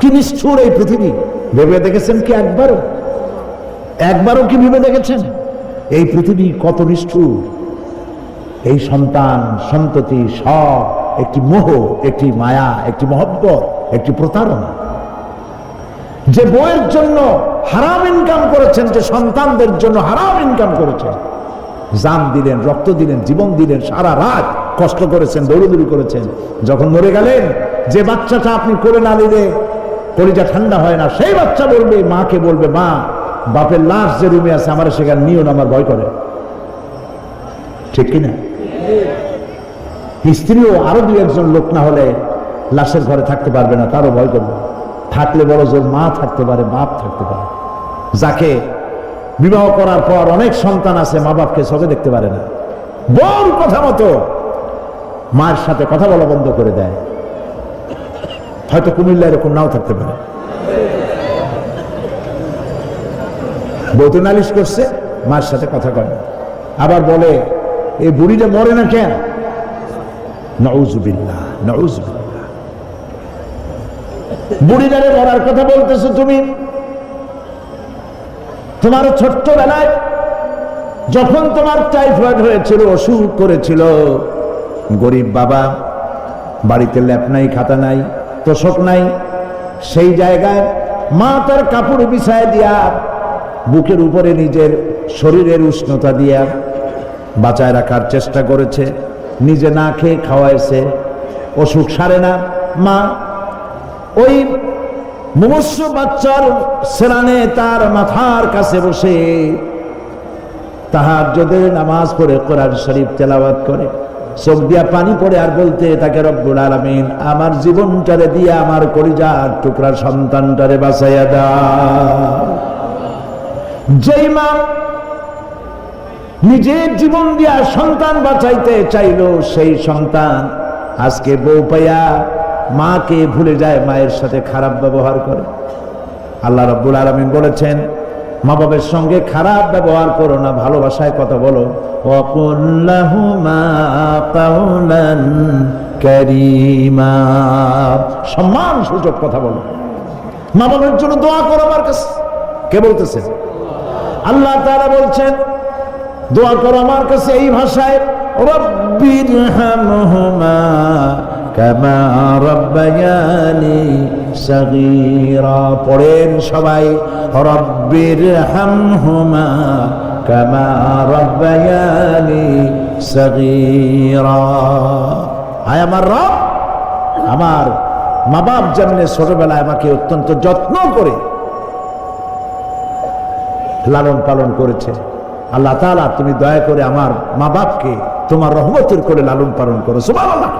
কি নিষ্ঠুর এই পৃথিবী, ভেবে দেখেছেন কি একবারও কি ভেবে দেখেছেন এই পৃথিবী কত নিষ্ঠুর? এই সন্তান সন্ততি সব একটি মোহ, একটি মায়া, একটি মহব্বত, একটি প্রতারণা। যে বইয়ের জন্য হারাম ইনকাম করেছেন, যে সন্তানদের জন্য হারাম ইনকাম করেছেন, জান দিলেন, রক্ত দিলেন, জীবন দিলেন, সারা রাত কষ্ট করেছেন, দৌড়দৌড়ি করেছেন, যখন মরে গেলেন, যে বাচ্চাটা আপনি করে না দিলে কলিজা ঠান্ডা হয় না, সেই বাচ্চা বলবে, মাকে বলবে, মা বাপের লাশ যে রুমে আছে আমার সেখানে নিও না, আমার ভয় করে। ঠিক কিনা? স্ত্রীও আরো দুই একজন লোক না হলে লাশের ঘরে থাকতে পারবে না, তারও ভয় করবে। থাকলে বড় জোর মা থাকতে পারে, বাপ থাকতে পারে। যাকে বিবাহ করার পর অনেক সন্তান আছে, মা বাপকে চোখে দেখতে পারে না, বউর কথা মতো মায়ের সাথে কথা বলা বন্ধ করে দেয়। হয়তো কুমিল্লা এরকম নাও থাকতে পারে। বউ তো নালিশ করছে, মায়ের সাথে কথা কয়, আবার বলে এই বুড়িটা মরে না কেন? নাউযুবিল্লাহ, নাউযুবিল্লাহ। বুড়িটারে মরার কথা বলতেছো তুমি। তোমার ছোট্টবেলায় যখন তোমার টাইফয়েড হয়েছিল, অসুখ করেছিল, গরিব বাবা, বাড়িতে ল্যাপ নাই, খাতা নাই, তোষক নাই, সেই জায়গায় মা তার কাপড় বিছায় দিয়া বুকের উপরে নিজের শরীরের উষ্ণতা দিয়া বাঁচায় রাখার চেষ্টা করেছে, নিজে না খেয়ে খাওয়াইছে, অসুখ সারে না। মা ওই মুমূর্ষ বাচ্চার সেরানে তার মাথার কাছে বসে তাহাজ্জুদের নামাজ পড়ে কোরআন শরীফ তেলাওয়াত করে, চোখ দিয়া পানি পড়ে আর বলতে তাকে, রব্বুল আলামিন আমার জীবনটারে দিয়া আমার কলিজার টুকরা সন্তানটারে বাঁচাইয়া দাও। যেই মা নিজের জীবন দিয়া সন্তান বাঁচাইতে চাইল, সেই সন্তান আজকে বউ পাইয়া মাকে ভুলে যায়, মায়ের সাথে খারাপ ব্যবহার করে। আল্লাহ রাব্বুল আলামিন বলেছেন, মা বাবার সঙ্গে খারাপ ব্যবহার করো না, ভালোবাসায় কথা বলো। ওয়াকুল লাহুমা কাওলান কারীমা, সম্মান সূচক কথা বলো। মা বাবার জন্য দোয়া করো আমার কাছে। কে বলতেছেন? আল্লাহ তাআলা বলছেন দোয়া করো আমার কাছে এই ভাষায়, রব্বিরহামহুমা কামা রাব্বায়ানি সাগীরা। পড়েন সবাই, রব্বিরহামহুমা কামা রাব্বায়ানি সাগীরা। আয় আমার রব, আমার মা বাপ যেমনি ছোটবেলায় আমাকে অত্যন্ত যত্ন করে লালন পালন করেছে, আল্লাহ তাআলা তুমি দয়া করে আমার মা বাপকে তোমার রহমতের করে লালন পালন করো। সুবহানাল্লাহ।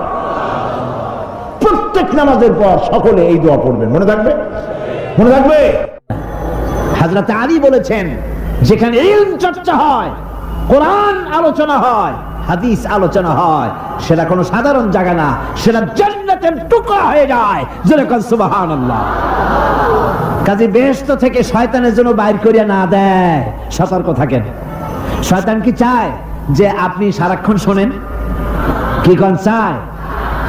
প্রত্যেক নামাজের পর সকলে এই দোয়া পড়বেন, মনে থাকবে? মনে থাকবে? হযরত আলী বলেছেন, যেখানে ইলম চর্চা হয়, কোরআন আলোচনা হয়, হাদিস আলোচনা হয়, সেটা কোনো সাধারণ জায়গা না, সেটা জান্নাতের টুকরা হয়ে যায়। যেরকম সুবহানাল্লাহ। কাজে বেহেশত থেকে শয়তানের জন্য বাইর করিয়া না দেয়, সতর্ক থাকেন। শয়তান কি চায় যে আপনি সারাক্ষণ শোনেন? কি কোন চায়?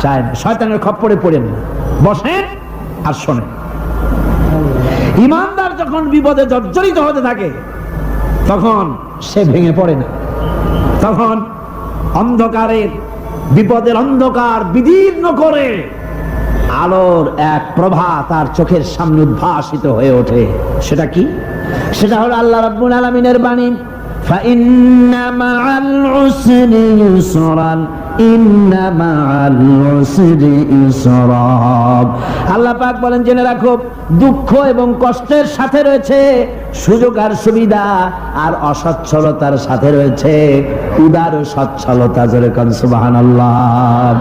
চায় না। শয়তানের খপ্পরে পড়েন না, বসেন আর শোনেন। ইমানদার যখন বিপদে জর্জরিত হতে থাকে তখন সে ভেঙে পড়ে না, তখন অন্ধকারের বিপদের অন্ধকার বিদীর্ণ করে আলোর এক প্রভা তার চোখের সামনে উদ্ভাসিত হয়ে ওঠে। সেটা কি? সেটা হলো আল্লাহ রাব্বুল আলামিনের বাণী, ফাইন্না মাআল উসরি ইউসরান, ইন্না মাআল উসরি ইউসরা। আল্লাহ পাক বলেন, জেনে রাখো, দুঃখ এবং কষ্টের সাথে রয়েছে সুযোগ আর সুবিধা, আর অসচ্ছলতার সাথে রয়েছে উদার সচ্ছলতা। জোরে কোন সুবহানাল্লাহ।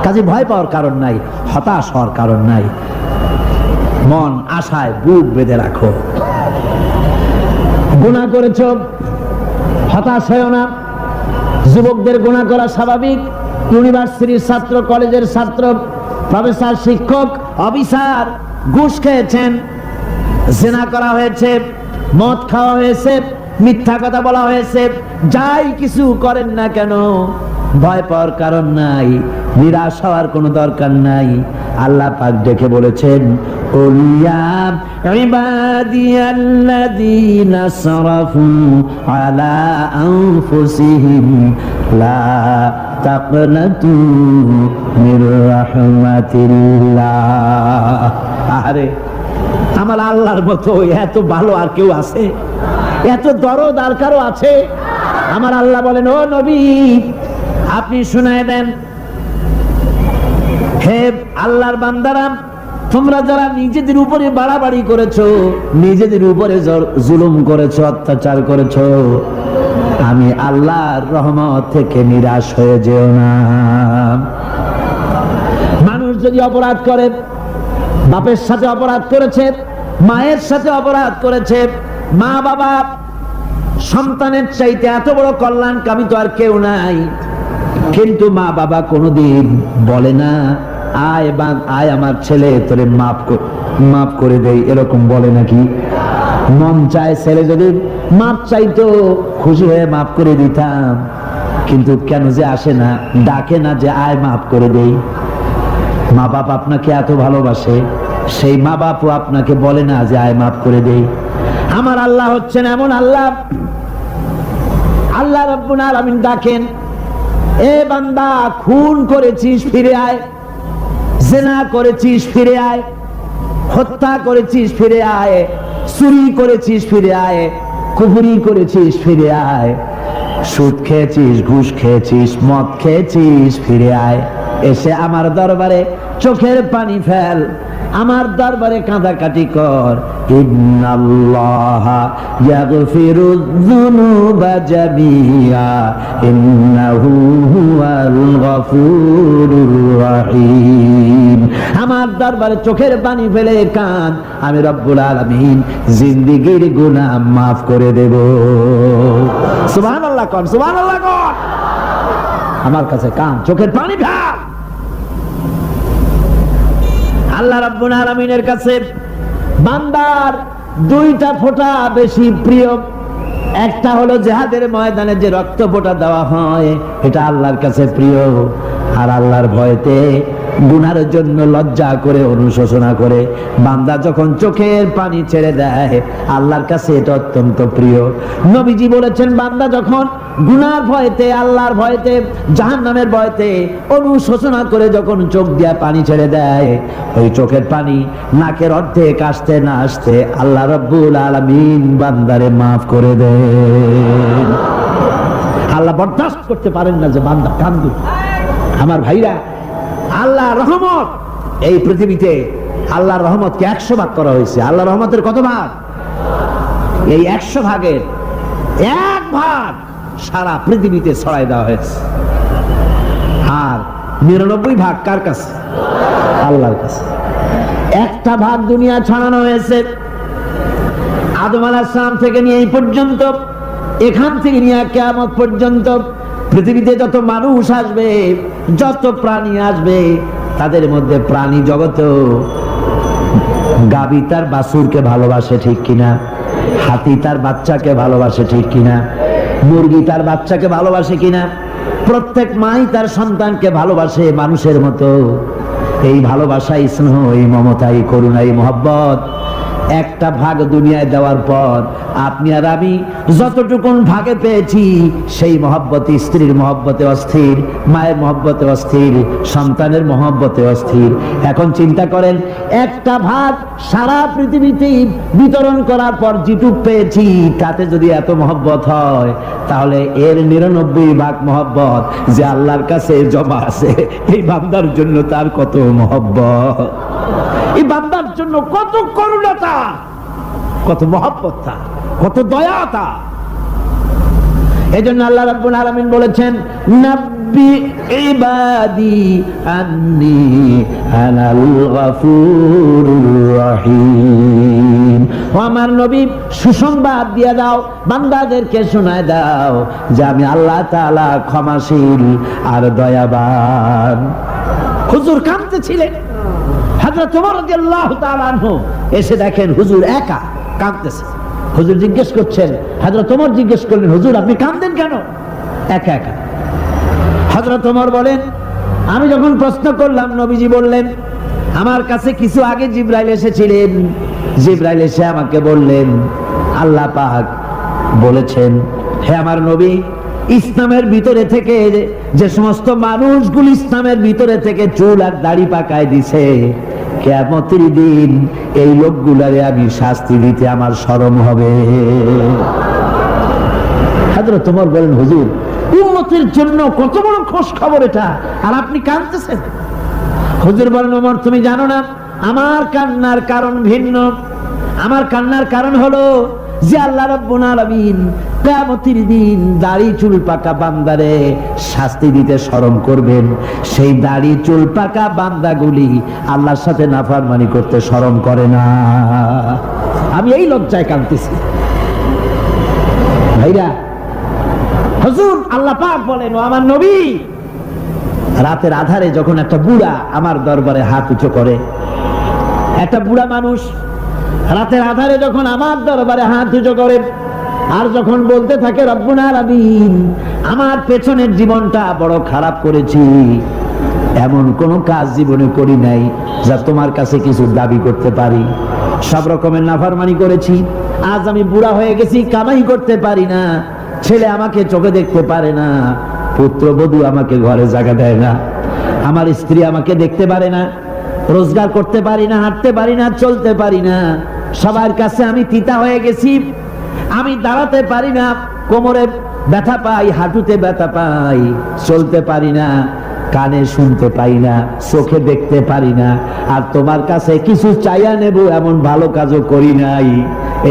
কাজে ভয় পাওয়ার কারণ নাই, হতাশ হওয়ার কারণ নাই, মন আশায় বুক বেঁধে রাখো। গুনাহ করেছো, হতাশ হয়ো না। যুবকদের গুনাহ করা স্বাভাবিক। ইউনিভার্সিটির ছাত্র, কলেজের ছাত্র, প্রফেসর, শিক্ষক, অফিসার ঘুষ খেয়েছেন, জিনা করা হয়েছে, মদ খাওয়া হয়েছে, মিথ্যা কথা বলা হয়েছে, যাই কিছু করেন না কেন ভয় পাওয়ার কারণ নাই, নিরাশ হওয়ার কোনো দরকার নাই। আল্লাহ পাক দেখে বলেছেন, কুল ইয়া ইবাদিয়াল্লাযীনা আসরাফু আলা আনফুসিহিম লা তাকনাতু মির রাহমাতিল্লাহ। আরে আমার আল্লাহর মতো এত ভালো আর কেউ আছে? এত দরদ আর কারো আছে? আমার আল্লাহ বলেন, ও নবী আপনি শুনায় দেন, হে আল্লাহর বান্দারা, তোমরা যারা নিজেদের উপরে বাড়াবাড়ি করেছো, নিজেদের উপরে জুলুম করেছো, অত্যাচার করেছো, আমি আল্লাহর রহমত থেকে নিরাশ হয়ে যেও না। মানুষ যদি অপরাধ করে, বাপের সাথে অপরাধ করেছে, মায়ের সাথে অপরাধ করেছে, মা বাবা সন্তানের চাইতে এত বড় কল্যাণকামী তো আর কেউ নাই, কিন্তু মা বাবা কোনোদিন বলে না আয় আমার ছেলে তোরে মাফ করে দেই, এরকম বলে নাকি? মন চায় ছেলে যদি মাপ চাইতো, খুশি হয়ে মাফ করে দিতাম, কিন্তু কেন যে আসে না, ডাকে না যে আয় মাফ করে দেই। মা বাপ আপনাকে এত ভালোবাসে, সেই মা বাপও আপনাকে বলে না যে আয় মাফ করে দেই। আমার আল্লাহ হচ্ছেন এমন আল্লাহ, আল্লাহ রাব্বুল আলামিন ডাকেন, এ বান্দা খুন করেছিস ফিরে আয়, জিনা করেছিস ফিরে আয়, হত্যা করেছিস ফিরে আয়, চুরি করেছিস ফিরে আয়, কুফরি করেছিস ফিরে আয়, সুদ খেয়েছিস, ঘুষ খেয়েছিস, মদ খেয়েছিস ফিরে আয়, এসে আমার দরবারে চোখের পানি ফেল, আমার দরবারে কাঁদাকাটি কর। ইন্নাল্লাহা ইয়াগফিরুয যুনুবা জামিআ ইন্নাহু হুয়াল গফুরুর রহিম। আমার দরবারে চোখের পানি ফেলে কাঁদ, আমি রব্বুল আলামিন জিন্দেগীর গুনাহ মাফ করে দেব। সুবহানাল্লাহ কোন, সুবহানাল্লাহ কোন। আমার কাছে কাঁদ, চোখের পানি ফেল। আল্লাহ রাব্বুল আলামিনের কাছে বান্দার দুইটা ফোঁটা বেশি প্রিয়। একটা হলো জিহাদের ময়দানে যে রক্ত ফোঁটা দেওয়া হয়, এটা আল্লাহর কাছে প্রিয়। আর আল্লাহর ভয়তে গুনার জন্য লজ্জা করে, অনুশোচনা করে বান্দা যখন চোখের পানি ছেড়ে দেয়, আল্লাহর কাছে এটা অত্যন্ত প্রিয়। নবীজি বলেছেন, বান্দা যখন গুনার ভয়তে, আল্লাহর ভয়তে, জাহান্নামের ভয়তে অনুশোচনা করে যখন চোখ দিয়া পানি ছেড়ে দেয়, ওই চোখের পানি নাকের অর্ধেক আসতে না আসতে আল্লাহ রাব্বুল আলামিন বান্দারে মাফ করে দেন। আল্লাহ বরদাস্ত করতে পারেন না যে বান্দা কান্দু। আমার ভাইরা, আল্লাহ রহমত এই পৃথিবীতে, আল্লাহর রহমতকে 100 ভাগ করা হয়েছে। আল্লাহ রহমতের কত ভাগ? এই 100 ভাগের 1 ভাগ সারা পৃথিবীতে ছড়াই দেওয়া হয়েছে। আর 99 ভাগ কার কাছে? আল্লাহর কাছে। একটা ভাগ দুনিয়া ছড়ানো হয়েছে আদম আলাইহিস সালাম থেকে নিয়ে এই পর্যন্ত, এখান থেকে নিয়ে কিয়ামত পর্যন্ত পৃথিবীতে যত মানুষ আসবে, যত প্রাণী আসবে, তাদের মধ্যে প্রাণী জগতে গাভী তার বাছুরকে ভালোবাসে ঠিক কিনা, হাতি তার বাচ্চাকে ভালোবাসে ঠিক কিনা, মুরগি তার বাচ্চাকে ভালোবাসে কিনা, প্রত্যেক মাই তার সন্তানকে ভালোবাসে মানুষের মতো। এই ভালোবাসা, স্নেহ, এই মমতা, এই করুণা, এই মহব্বত একটা ভাগ দুনিয়ায় দেওয়ার পর আপনি আর আমি যতটুকুন ভাগে পেয়েছি, সেই মহব্বতে, স্ত্রীর মহব্বতে অস্থির, মায়ের মহব্বতে অস্থির, সন্তানের মহব্বতে অস্থির। এখন চিন্তা করেন, একটা ভাগ সারা পৃথিবীতে বিতরণ করার পর যেটুক পেয়েছি, তাতে যদি এত মহব্বত হয়, তাহলে এর 99 ভাগ মহব্বত যে আল্লাহর কাছে জমা আছে, এই বান্দার জন্য তার কত মহব্বত, এই বান্দার জন্য কত করুণতা, কত মহব্বত, কত দয়াতা। এজন্য আল্লাহ রাব্বুল আলামিন বলেছেন, নাব্বি ইবাদি আন্নী আনাল গফুরুর রহিম। ও আমার নবী, সুসংবাদ দিয়ে দাও, বান্দাদেরকে শোনায় দাও যে আমি আল্লাহ তাআলা ক্ষমাশীল আর দয়াবান। হুজুর কাঁদতেছিলেন, হযরত ওমর রাদিয়াল্লাহু তাআলা আনহু এসে দেখেন হুজুর একা কাঁদতেছে। হুজুর জিজ্ঞেস করছেন, হযরত ওমর জিজ্ঞেস করলেন, হুজুর আপনি কাঁদেন কেন একা একা? হযরত ওমর বলেন, আমি যখন প্রশ্ন করলাম নবীজি বললেন, আমার কাছে কিছু আগে জিবরাইল এসেছিলেন। জিবরাইল এসে আমাকে বললেন, আল্লাহ পাক বলেছেন, হে আমার নবী, ইসলামের ভিতরে থেকে যে সমস্ত মানুষগুলো ইসলামের ভিতরে থেকে চুল আর দাড়ি পাকায় দিছে, কিয়ামতের দিন এই লোকগুলারে আমি শাস্তি দিতে আমার শরম হবে। হযরত ওমর বলেন, হুজুর, উম্মতের জন্য কত বড় খোশ খবর এটা, আর আপনি কাঁদতেছেন। হুজুর বলেন, ওমর, তুমি জানো না আমার কান্নার কারণ ভিন্ন। আমার কান্নার কারণ হলো যে আল্লাহ রাব্বুল আলামিন কিয়ামতের দিন দাড়ি চুল পাকা বান্দারে শাস্তি দিতে শরম করবেন। সেই দাড়ি চুল পাকা বান্দাগুলি আল্লাহর সাথে নাফরমানি করতে শরম করে না। আমি এই লজ্জায় কাঁদতেছি। ভাইরা, হুজুর, আল্লাহ পাক বলেন, ও আমার নবী, রাতের আধারে যখন একটা বুড়া আমার দরবারে হাত উঁচু করে, একটা বুড়া মানুষ রাতের আধারে যখন আমার দরবারে হাত উঁচু করে, আর যখন বলতে থাকে, রব্বুল আলামিন, আমার পেছনের জীবনটা বড় খারাপ করেছি, এমন কোন কাজ জীবনে করি নাই যা তোমার কাছে কিছু দাবি করতে পারি, সব রকমের নাফরমানি করেছি, আজ আমি বুড়া হয়ে গেছি, কামাই করতে পারি না, ছেলে আমাকে চোখে দেখতে পারে না, পুত্রবধূ আমাকে ঘরে জায়গা দেয় না, আমার স্ত্রী আমাকে দেখতে পারে না, রোজগার করতে পারি না, হাঁটতে পারি না, চলতে পারি না, সবার কাছে আমি তিতা হয়ে গেছি, আমি দাঁড়াতে পারি না, কোমরে ব্যথা পাই, হাঁটুতে ব্যথা পাই, চলতে পারি না, কানে শুনতে পাই না, চোখে দেখতে পারি না, আর তোমার কাছে কিছু চাইয়া নেব এমন ভালো কাজও করি নাই।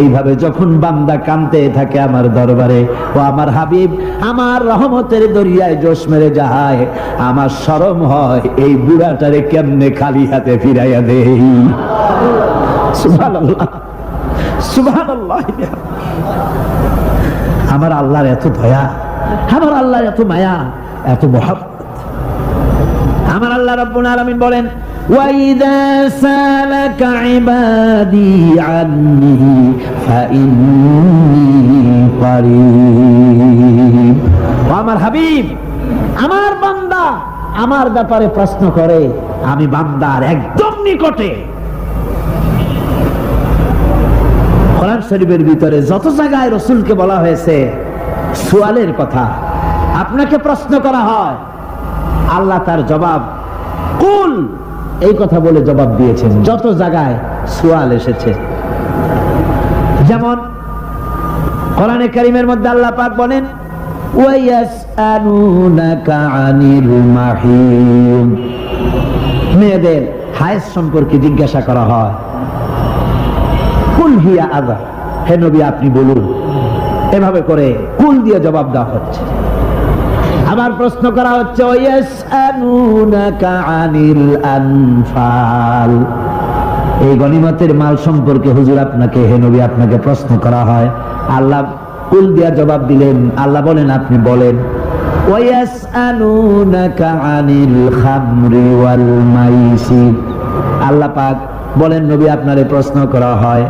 এইভাবে যখন বান্দা কাঁদতে থাকে আমার দরবারে, ও আমার হাবিব আমার রহমতের দরিয়ায় জোশ মেরে যায়, আমার শরম হয় এই বুড়াটারে কেমনে খালি হাতে ফিরাইয়া দেই। সুবহানাল্লাহ, সুবহানাল্লাহ। আমার আল্লাহর এত দয়া, আমার আল্লাহর এত মায়া, এত মহব্বত। আমার আল্লাহ রাব্বুল আলামিন বলেন, وَإِذَا سَأَلَكَ عِبَادِي عَنِّي فَإِنِّي قَرِيبٌ। আমার হাবিব, আমার বান্দা আমার ব্যাপারে প্রশ্ন করে, আমি বান্দার একদম নিকটে। কোরআন শরীফের ভিতরে যত জায়গায় রাসূলকে বলা হয়েছে সুয়ালের কথা, আপনাকে প্রশ্ন করা হয়, আল্লাহ তার জবাব কুল এই কথা বলে জবাব দিয়েছেন। যত জায়গায় সুয়াল এসেছে, যেমন কোরআনে কারীমের মধ্যে আল্লাহ পাক বলেন, ওয়ায়াসআলুনাকা আনিল মাহিদ, মেয়েদের হায়েজ সম্পর্কে জিজ্ঞাসা করা হয়, কুল হিয়া আযা, হে নবী আপনি বলুন। এভাবে করে কুল দিয়ে জবাব দেওয়া হচ্ছে। আবার প্রশ্ন করা হচ্ছে, ওয়ায়াসআলুনাকা আনিল আনফাল, এই গনিমতের মাল সম্পর্কে হুজুর আপনাকে, হে নবী আপনাকে প্রশ্ন করা হয়। আল্লাহ কুল দিয়া জবাব দিলেন। আল্লাহ বলেন আপনি বলেন। ওয়ায়াসআলুনাকা আনিল খামরি ওয়াল মাইসির, আল্লাহ পাক বলেন নবী আপনারে প্রশ্ন করা হয়,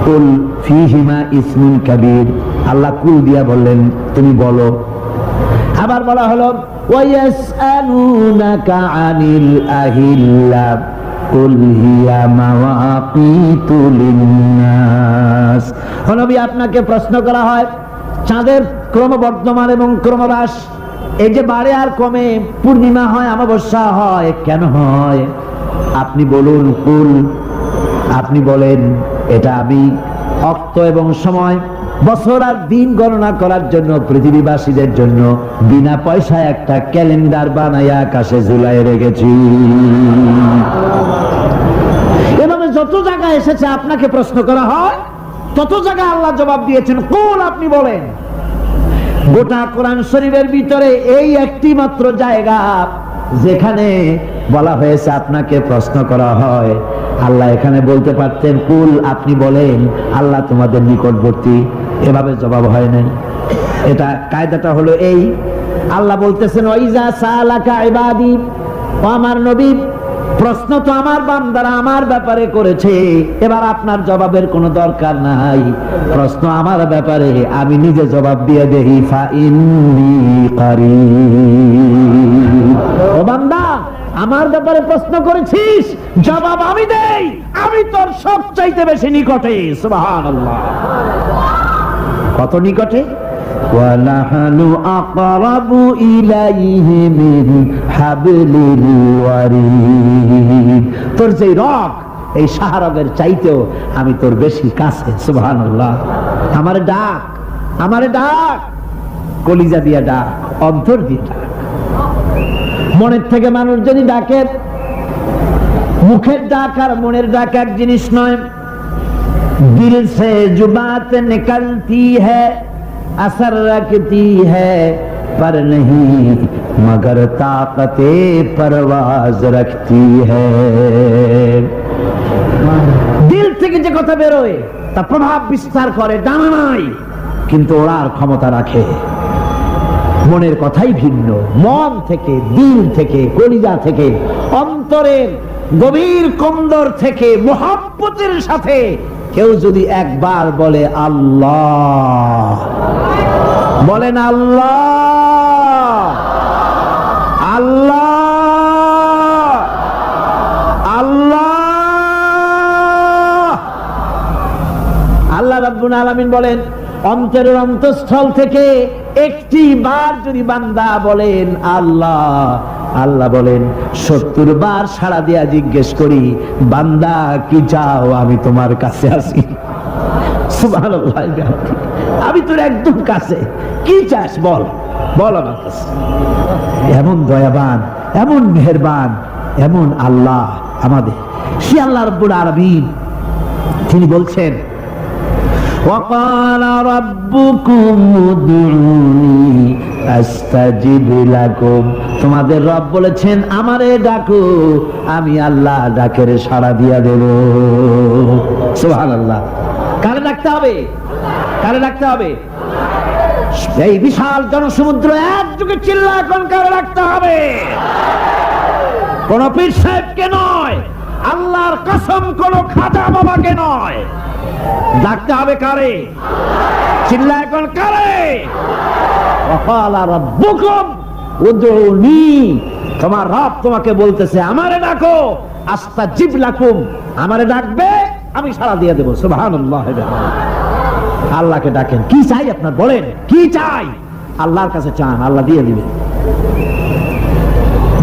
কুল ফীহিমা ইসমুন কাবীর, আল্লাহ কুল দিয়া বললেন তুমি বলো। আবার বলা হলো, ওয়ায়াসআলুনাকা আনিল আহিল্লা কুল হিয়া মাওয়াকিতু লিন্নাস, নবী আপনাকে প্রশ্ন করা হয় চাঁদের ক্রমবর্ধমান এবং ক্রমহ্রাস, এই যে বাড়ে আর কমে, পূর্ণিমা হয় অমাবস্যা হয়, কেন হয় আপনি বলুন। কুল, আপনি বলেন এটা আমি অক্ত এবং সময়, বছর আর দিন গণনা করার জন্য পৃথিবীবাসীদের জন্য বিনা পয়সায় একটা ক্যালেন্ডার বানাইয়া আকাশে ঝুলাই রেখেছি। এভাবে যত জায়গায় এসেছে আপনাকে প্রশ্ন করা হয়, তত জায়গায় আল্লাহ জবাব দিয়েছেন কুল, আপনি বলেন। গোটা কোরআন শরীফের ভিতরে এই একটি মাত্র জায়গা যেখানে বলা হয়েছে আপনাকে প্রশ্ন করা হয়, আল্লাহ এখানে বলতে পারতেন কুল আপনি বলেন, আল্লাহ তোমাদের নিকটবর্তী, এভাবে জবাব হয় নাই। এটা কায়দাটা হলো এই, আল্লাহ বলতেছেন ওয়াইজা সালাকা ইবাদি, ও আমার নবী প্রশ্ন তো আমার বান্দারা আমার ব্যাপারে করেছে, এবার আপনার জবাবের কোনো দরকার নাই। প্রশ্ন আমার ব্যাপারে, আমি নিজে জবাব দিয়ে দেই, ফাইন্নী কারীব। ও বান্দা, আমার ব্যাপারে প্রশ্ন করেছিস, জবাব আমি দেই, আমি তোর সবচাইতে বেশি নিকটে। সুবহানাল্লাহ। কত নিকটে? وَنَحْنُ أَقْرَبُ إِلَيْهِ مِنْ حَبْلِ الْوَرِيدِ। তোর যে রগ, এই শাহরগের চাইতেও আমি তোর বেশি কাছে। সুবহানাল্লাহ। আমারে ডাক, আমারে ডাক, কলিজা দিয়া ডাক, অন্তর দিয়ে ডাক। মনের থেকে মানুষ যদি ডাকে, মুখের ডাক আর মনের ডাক এক জিনিস নয়। দিল সে জুবাত নিকলতি হ্যায়, असर रखती है पर नहीं मगर ताकते परवाज रखती है। দিল থেকে যে কথা বেরোয় তা প্রভাব বিস্তার করে, ডানা নাই কিন্তু ওড়ার ক্ষমতা রাখে। মনের কথাই ভিন্ন। মন থেকে, দিল থেকে, কলিজা থেকে, অন্তরের গভীর কন্দর থেকে মুহাব্বতের সাথে কেউ যদি একবার বলে আল্লাহ, বলেন আল্লাহ, আল্লাহ, আল্লাহ। আল্লাহ রাব্বুল আলামিন বলেন, অন্তরের অন্তঃস্থল থেকে একটি বার যদি বান্দা বলেন আল্লাহ, আল্লাহ বলেন 70 বার সাড়া দিয়া জিজ্ঞেস করি, বান্দা কি চাও, আমি তোমার কাছে আছি। সুবহানাল্লাহ। আমি তোর একদম কাছে, কি চাস বল, বল আমার কাছে। এমন দয়াবান, এমন মেহেরবান, এমন আল্লাহ আমাদের। সে আল্লাহ রাব্বুল আলামিন তিনি বলছেন, وقال ربكم ادعوني استجب لكم। তোমাদের রব বলেছেন আমারে ডাকো, আমি আল্লাহ ডাকের সাড়া দিয়া দেব। সুবহানাল্লাহ। কারে ডাকতে হবে? কারে ডাকতে হবে? এই বিশাল জনসমুদ্র একযোগে চিল্লা এখন কারে ডাকতে হবে? কোন পীর সাহেবকে নয়, আল্লাহর কসম কোন খাজা বাবাকে নয়, ডাকতে হবে কারে? চিল্লা এখন কারে? ওয়াকালা রাব্বুকুম উদউনি। তোমার রব তোমাকে বলতেছে আমারে ডাকো, আস্তাজিব লাকুম, আমারে ডাকবে আমি সাড়া দিয়ে দেব। সুবহানাল্লাহ। আল্লাহকে ডাকেন। কি চাই আপনার বলেন, কি চাই? আল্লাহর কাছে চান, আল্লাহ দিয়ে দিবেন।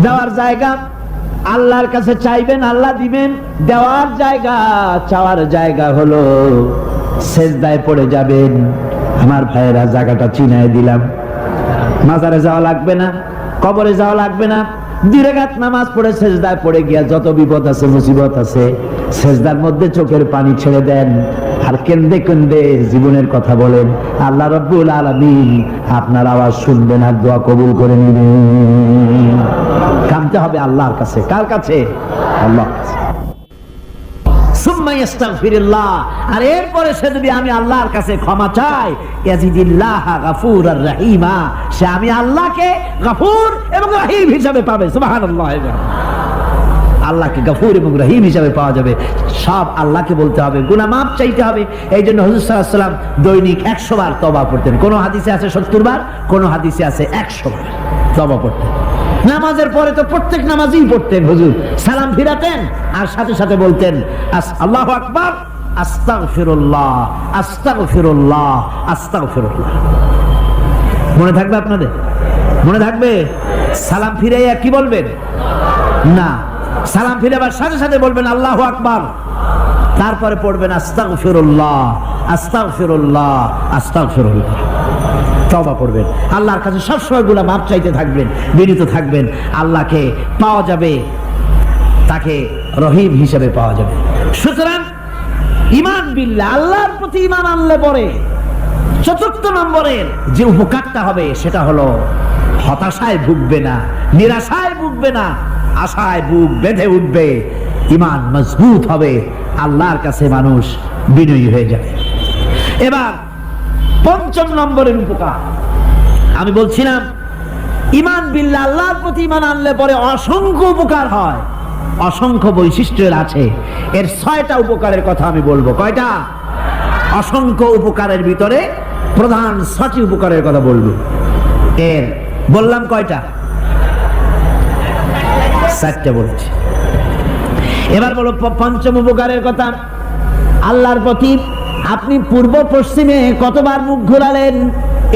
দেওয়ার জায়গা আল্লাহর কাছে চাইবেন, আল্লাহ দিবেন। দেওয়ার জায়গা, চাওয়ার জায়গা হলো সেজদায় পড়ে যাবেন। আমার ভাইয়েরা, জায়গাটা চিনায় দিলাম। মাজারে যাওয়া লাগবে না, কবরে যাওয়া লাগবে না। 2 রাকাত নামাজ পড়ে সেজদায় পড়ে গিয়া যত বিপদ আছে, মুসিবত আছে, সেজদার মধ্যে চোখের পানি ছেড়ে দেন আর কেন্দে কেন্দে জীবনের কথা বলেন। আল্লাহ রাব্বুল আলামিন আপনার আওয়াজ শুনবেন আর দোয়া কবুল করে নেবেন। কাঁদতে হবে আল্লাহর কাছে। কার কাছে? আল্লাহর কাছে। সুম্মা ইস্তাগফিরুল্লাহ। আর এরপরে সে যদি আমি আল্লাহর কাছে ক্ষমা চাই, ইয়াজিদিল্লাহ গাফুরার রহিমা, সে আমি আল্লাহকে গফুর এবং রহিম হিসাবে পাবে। সুবহানাল্লাহ। আল্লাহকে গফুর এবং রহিম হিসাবে পাওয়া যাবে। সব আল্লাহকে বলতে হবে, গুনাহ মাফ চাইতে হবে। এই জন্য হুজুর সাল্লাল্লাহু আলাইহি ওয়াসাল্লাম দৈনিক 100 বার তওবা পড়তেন। কোন হাদিসে আছে 70 বার, কোন হাদিসে আছে 100 বার তওবা পড়তেন। নামাজের পরে তো প্রত্যেক নামাজই পড়তেন হুজুর। সালাম ফিরাতেন আর সাথে সাথে বলতেন আল্লাহু আকবার, আস্তাগফিরুল্লাহ, আস্তাগফিরুল্লাহ, আস্তাগফিরুল্লাহ। মনে থাকবে আপনাদের? মনে থাকবে? সালাম ফিরাইয়া কি বলবেন? না, সালাম ফিরাবার সাথে সাথে বলবেন আল্লাহু আকবার, তারপরে পড়বেন আস্তাগফিরুল্লাহ, আস্তাগফিরুল্লাহ, আস্তাগফিরুল্লাহ। তওবা করবেন। আল্লাহর কাছে সবসময় গুনাহ মাফ চাইতে থাকবেন, বিনীত থাকবেন। আল্লাহকে পাওয়া যাবে, তাকে রহিম হিসেবে পাওয়া যাবে। সুতরাং ঈমান বিল্লাহ, আল্লাহর প্রতি ঈমান আনলে পরে 4র্থ নম্বরের যে উপকারটা হবে সেটা হলো হতাশায় ভুগবে না, নিরাশায় ভুগবে না, আশায় বুক বেঁধে উঠবে। ঈমান মজবুত হবে, আল্লাহর কাছে মানুষ বিনয়ী হয়ে যাবে। এবার 5ম নম্বরের উপকার আমি বলছিলাম, ঈমান বিল্লাহ, আল্লাহর প্রতি ঈমান আনলে পরে অসংখ্য উপকার হয়। অসংখ্য বৈশিষ্ট্যের আছে। এর 6টা উপকারের কথা আমি বলবো। কয়টা? অসংখ্য উপকারের ভিতরে প্রধান 6টি উপকারের কথা বলবো। এর বললাম কয়টা? 4টে বলছি। এবার বলো পঞ্চম উপকারের কথা। আল্লাহর প্রতি আপনি পূর্ব পশ্চিমে কতবার মুখ ঘোরালেন,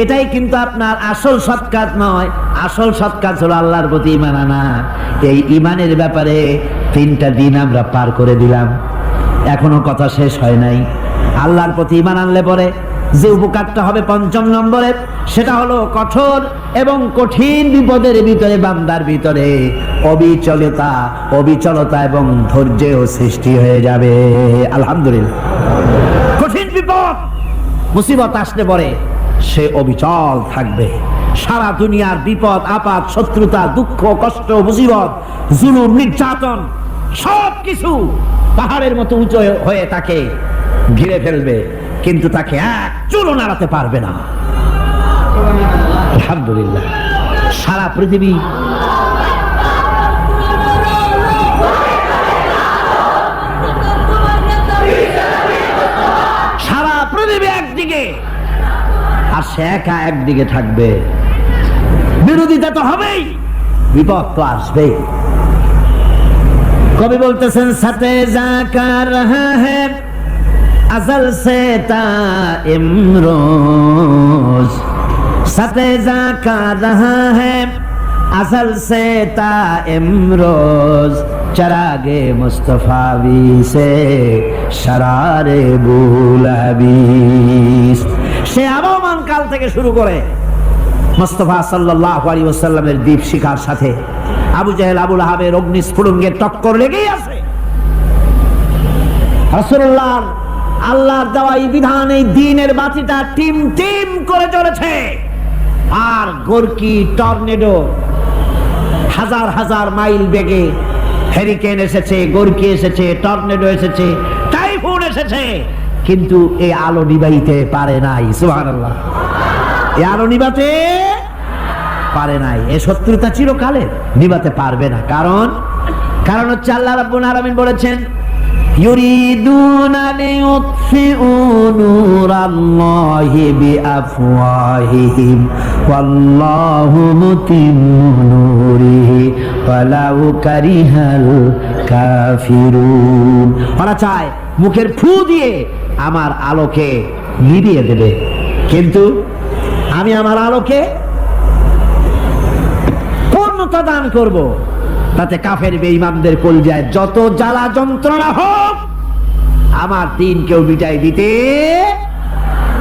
এটাই কিন্তু আপনার আসল সৎ কাজ নয়। আসল সৎ কাজ হলো আল্লাহর প্রতি ঈমান আনা। এই ঈমানের ব্যাপারে 3টা দিন আমরা পার করে দিলাম, এখনো কথা শেষ হয় নাই। আল্লাহর প্রতি ঈমান আনলে পরে যে উপকারটা হবে 5ম নম্বরে, সেটা হলো কঠোর এবং কঠিন বিপদের ভিতরে বান্দার ভিতরে অবিচলতা এবং ধৈর্যের সৃষ্টি হয়ে যাবে। আলহামদুলিল্লাহ। কঠিন বিপদ মুসিবত আসলে পরে সে অবিচল থাকবে। সারা দুনিয়ার বিপদ আপদ, শত্রুতা, দুঃখ, কষ্ট, মুসিবত, জুলুম, নির্যাতন সবকিছু পাহাড়ের মতো উঁচু হয়ে তাকে ঘিরে ফেলবে, কিন্তু তাকে এক চুলও নাড়াতে পারবে না। আলহামদুলিল্লাহ। সারা পৃথিবী একদিকে আর সে একা একদিকে থাকবে। বিরোধিতা তো হবেই, বিপদ তো আসবেই। কবি বলতেছেন সাথে জাকা রহা হ্যায় আজল সে তা ইমরোজ, সাথে জাকা রহা হ্যায় असल से ता इमरोज, चरागे मुस्तफावी से शरारे बुलहबीस। সে আবহমান কাল থেকে শুরু করে মুস্তাফা সাল্লাল্লাহু আলাইহি ওয়াসাল্লামের দীপ শিখার সাথে আবু জাহেল, আবু লাহাবের অগ্নিস্ফুলিঙ্গের টক্কর লেগেই আছে। রাসূলুল্লাহ আল্লাহর দেওয়া এই বিধান, এই দ্বীনের বাতিটা টিম টিম করে চলেছে। আর গোরকি, টর্নেডো, হাজার হাজার মাইল বেগে হেরিকেন এসেছে, গোরকি এসেছে, টর্নেডো এসেছে, টাইফুন এসেছে, কিন্তু এই আলো নিবাইতে পারে নাই। সুবহানাল্লাহ। এই আলো নিবাতে পারে নাই। এই শত্রুতা চিরকালের, নিবাতে পারবে না। কারণ হচ্ছে আল্লাহ রাব্বুল আলামিন বলেছেন ইউরিদুনা লিইউতফিউ নূরাল্লাহি বিআফওয়াহিহিম ওয়াল্লাহু মুতিম্মু নূরিহি ওয়ালাউ কারিহাল কাফিরুন। ওরা চায় মুখের ফু দিয়ে আমার আলোকে নিভিয়ে দেবে, কিন্তু আমি আমার আলোকে পূর্ণতা দান করব। তাতে কাফের বেঈমানদের কলজায় যত জ্বালা যন্ত্রণা হোক, আমার দ্বীন কেউ মিটাই দিতে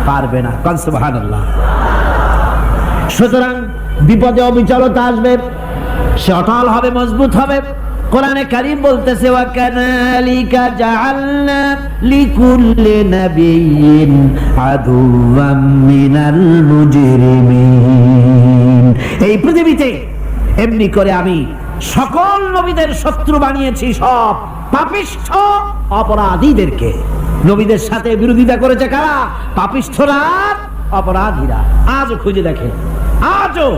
পারবে না। সুবহানাল্লাহ। সুতরাং বিপদে অবিচলতা আসবে, সে অটল হবে, মজবুত হবে। কোরআনে কারীম বলতেছে ওয়া কাযালিকা জাআলনা লিকুল্লি নাবিয়্যিন আদুওয়াম মিনাল মুজরিমিন। এই পৃথিবীতে এমনি করে আমি সকল নবীদের শত্রু বানিয়েছি, সব পাপিষ্ঠ অপরাধীদেরকে। নবীদের সাথে বিরোধিতা করেছে কারা? পাপিষ্ঠরা, অপরাধীরা। আজও খুঁজে দেখে, আজও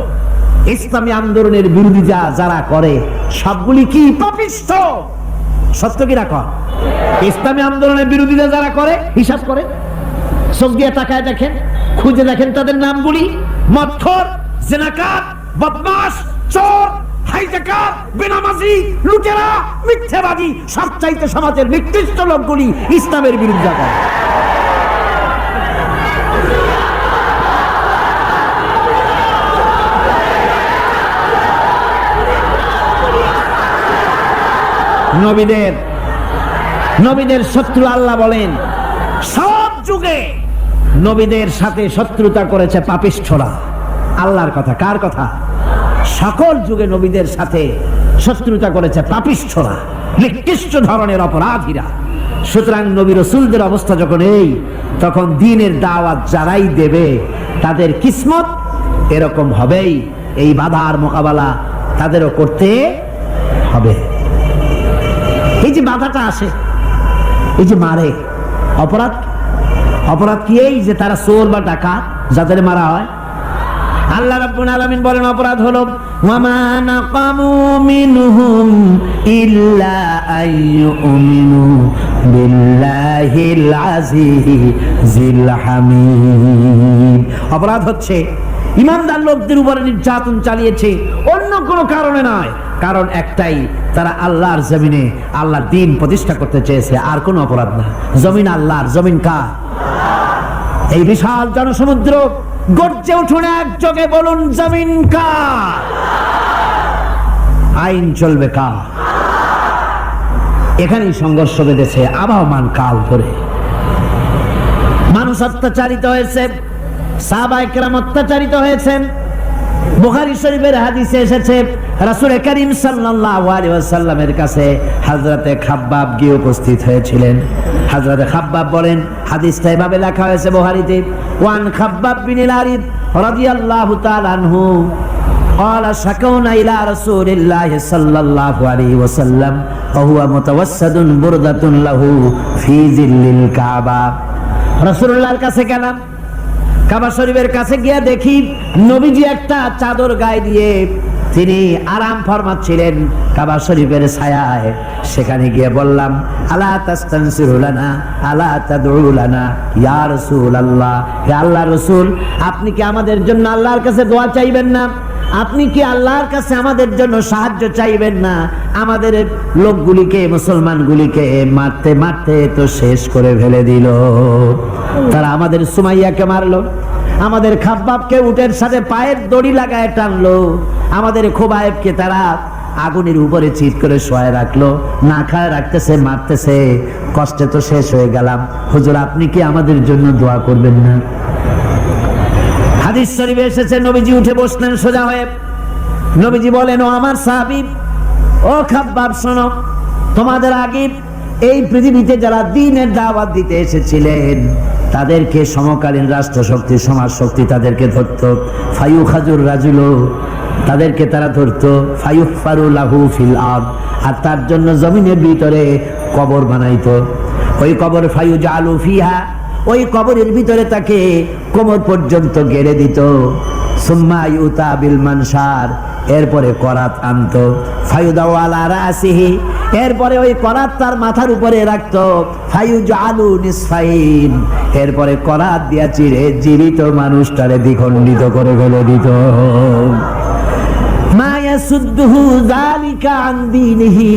ইসলামী আন্দোলনের বিরোধিতা যারা করে সবগুলি কি পাপিষ্ঠ? সত্য কি রাখ? ইসলামী আন্দোলনের বিরোধিতা যারা করে হিসাব করে, চোখ দিয়ে তাকায় দেখেন, খুঁজে দেখেন তাদের নামগুলি। মদখোর, জিনাকার, বদমাশ, চোর, হাইজাকার, বেনামাজি, লুটেরা, মিথ্যাবাদী, সবচাইতে সমাজের নিকৃষ্ট লোকগুলি ইসলামের বিরোধিতা করে। নবীদের শত্রু আল্লাহ বলেন সব যুগে নবীদের সাথে শত্রুতা করেছে পাপিষ্ঠরা। আল্লাহর কথা। কার কথা? সকল যুগে নবীদের সাথে শত্রুতা করেছে পাপিষ্ঠরা, নিকৃষ্ট ধরনের অপরাধীরা। সুতরাং নবী রাসূলদের অবস্থা যখন এই, তখন দ্বীনের দাওয়াত যারাই দেবে তাদের কিসমত এরকম হবেই। এই বাধার মোকাবেলা তাদেরও করতে হবে। এই যে বাধাটা আসে, এই যে মারে, অপরাধ কি? এই যে তারা চোর বা ডাকাত যাদের মারা হয়, আল্লাহ রাব্বুল আলামিন বলেন অপরাধ হলো ওয়ামা নাকামু মিনহুম ইল্লা আইয়ুমিনু বিল্লাহিল আজিজিল হামিদ। অপরাধ হচ্ছে ঈমানদার লোকদের উপরে নির্যাতন চালিয়েছে, অন্য কোনো কারণে নয়, কারণ একটাই, তারা আল্লাহর জমিনে আল্লাহর দ্বীন প্রতিষ্ঠা করতে চেয়েছে, আর কোনো অপরাধ না। জমিন আল্লাহর, জমিন কার? এই বিশাল জনসমুদ্র গর্জে উঠুন একযোগে বলুন জমিন কার? আইন চলবে কার? এখানেই সংঘর্ষ বেঁধেছে আবহমান কাল ধরে। মানুষ অত্যাচারিত হয়েছে, সাহাবায়ে কেরাম অত্যাচারিত হয়েছেন। বুখারী শরীফের হাদিসে এসেছে রাসূল করিম সাল্লাল্লাহু আলাইহি ওয়াসাল্লামের কাছে হযরতে খাব্বাব গিয়ে উপস্থিত হয়েছিলেন। হযরতে খাব্বাব বলেন, হাদিসটা এভাবে লেখা হয়েছে বুখারীতে, ওয়ান খাব্বাব বিন আরিদ রাদিয়াল্লাহু তাআলা আনহু قال شكونا إلى رسول الله صلى الله عليه وسلم وهو متوسد بردة له في ظل الكعبة। রাসূলুল্লাহর কাছে গেলাম, কাবা শরীফের কাছে গিয়ে দেখি নবীজি একটা চাদর গায়ে দিয়ে তিনি আরাম ফরমাচ্ছিলেন কাবা শরীফের ছায়ায়। সেখানে গিয়ে বললাম, আলা তাস্তানসিরু লানা আলা তাদউ লানা ইয়া রাসূলুল্লাহ, হে আল্লাহর রাসূল, আপনি কি আমাদের জন্য আল্লাহর কাছে দোয়া চাইবেন না? আপনি কি আল্লাহর কাছে আমাদের জন্য সাহায্য চাইবেন না? আমাদের লোকগুলিকে, মুসলমানগুলিকে মারতে মারতে তো শেষ করে ফেলে দিল। তারা আমাদের সুমাইয়াকে মারলো, আমাদের খাব্বাবকে উটের সাথে পায়ের দড়ি লাগায় টানলো, আমাদের খোবায়েবকে তারা আগুনের উপরে চিৎ করে শোয়ায় রাখলো, না খায় রাখতেছে, মারতেছে, কষ্টে তো শেষ হয়ে গেলাম। হুজুর, আপনি কি আমাদের জন্য দোয়া করবেন না? হাদিস শরীফে এসেছে নবীজি উঠে বসলেন সোজা হয়ে। নবীজি বলেন, ও আমার সাহাবী, ও খাব্বাব, শোনো, তোমাদের আগে এই পৃথিবীতে যারা দ্বীনের দাওয়াত দিতে এসেছিলেন তাদেরকে সমকালীন রাষ্ট্রশক্তি, সমাজ শক্তি তাদেরকে ধরতো। ফায়ুখাজুর রাজুলো, তাদেরকে তারা ধরতো। ফায়ুফারু লাহু ফিল আরদ, আর তার জন্য জমিনের ভিতরে কবর বানাইতো। ওই কবর ফায়ুজালু ফিহা, ওই কবরের ভিতরে তাকে কোমর পর্যন্ত গেড়ে দিত। সুম্মা ইউতা বিল মানশার, এরপরে করাত আনতো। ফায়ুদাউ আলা রাসিহি, এরপরে ওই করাত তার মাথার উপরে রাখতো। ফায়ুজালু নিসফাইন, এরপরে করাত দিয়া চিরে জীবিত মানুষটারে দ্বিখণ্ডিত করে ফেলে দিত। মা ইয়াসুদ্দুহু যালিকা আন দীনিহি,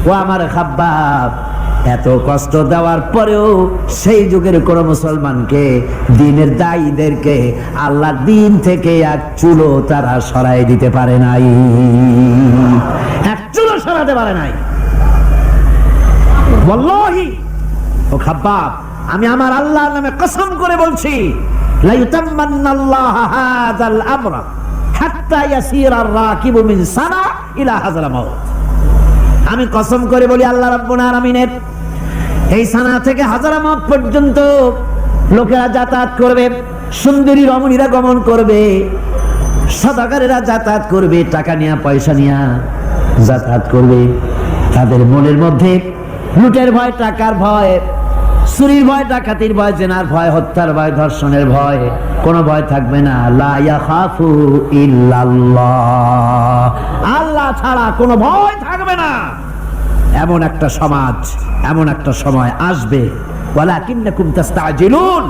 ও আমার খাব্বাব, এত কষ্ট দেওয়ার পরেও সেই যুগের কোন মুসলমানকে, দ্বীনের দায়ীদেরকে আল্লাহর দ্বীন থেকে এক চুলো তারা সরাই দিতে পারে নাই, এক চুলো সরাতে পারে নাই। ওয়াল্লাহি, ও খাব্বাব, আমি আমার আল্লাহর নামে কসম করে বলছি, লা ইউতাম্মান্নাল্লাহু হাযাল আমরা হাত্তা ইয়াসিরা আর-রাকিবু মিন সানা ইলা হাযরামাউত। আমি কসম করে বলি, আল্লাহ রাব্বুল আলামিনের এই সানা থেকে হাজারামাত পর্যন্ত লোকেরা যাতায়াত করবে, সুন্দরী রমণীরা গমন করবে, সদাগরেরা যাতায়াত করবে, টাকা নিয়ে পয়সা নিয়ে যাতায়াত করবে। তাদের মনের মধ্যে লুটের ভয়, টাকার ভয়, চুরির ভয়, ডাকাতির ভয়, জেনার ভয়, হত্যার ভয়, ধর্ষণের ভয়, কোনো ভয় থাকবে না। লা ইয়াখাফু ইল্লাল্লাহ, আল্লাহ ছাড়া কোনো ভয় থাকবে না। এমন একটা সমাজ, এমন একটা সময় আসবে। ওয়ালাকিন্নাকুম তাস্তাজিলুন,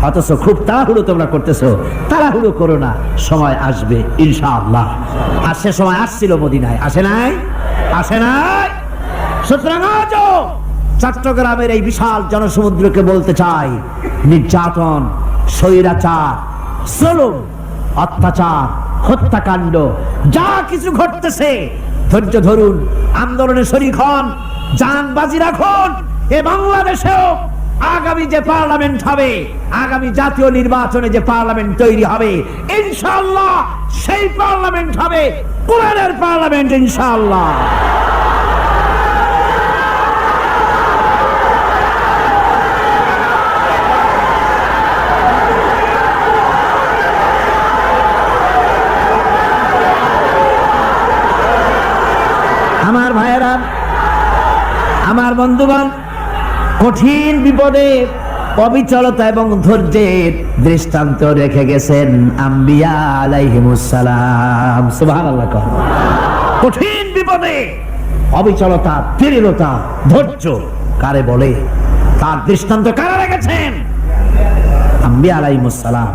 অথচ খুব তাড়াহুড়ো তোমরা করতেছো। তাড়াহুড়ো করো না, সময় আসবে ইনশাআল্লাহ। আর সে সময় আসছিল মদিনায়, আসে নাই? আসে নাই? সুতরাং আজও চট্টগ্রামের এই বিশাল জনসমুদ্রকে বলতে চাই, নির্যাতন, স্বৈরাচার, জুলুম, অত্যাচার, হত্যাকাণ্ড যা কিছু ঘটতেছে, ধৈর্য ধরুন, আন্দোলনে শরীক হন, জান বাজি রাখুন। এ বাংলাদেশেও আগামী যে পার্লামেন্ট হবে, আগামী জাতীয় নির্বাচনে যে পার্লামেন্ট তৈরি হবে, ইনশাআল্লাহ সেই পার্লামেন্ট হবে কোরআনের পার্লামেন্ট, ইনশাআল্লাহ। আমার ভাইয়েরা, আমার বন্ধুগণ, কঠিন বিপদে অবিচলতা এবং ধৈর্যের দৃষ্টান্ত রেখে গেছেন আম্বিয়া আলাইহিমুস সালাম। সুবহানাল্লাহ। কঠিন বিপদে অবিচলতা, দৃঢ়তা, ধৈর্য কারে বলে, তার দৃষ্টান্ত কারা রেখেছেন? আম্বিয়া আলাইহিমুস সালাম।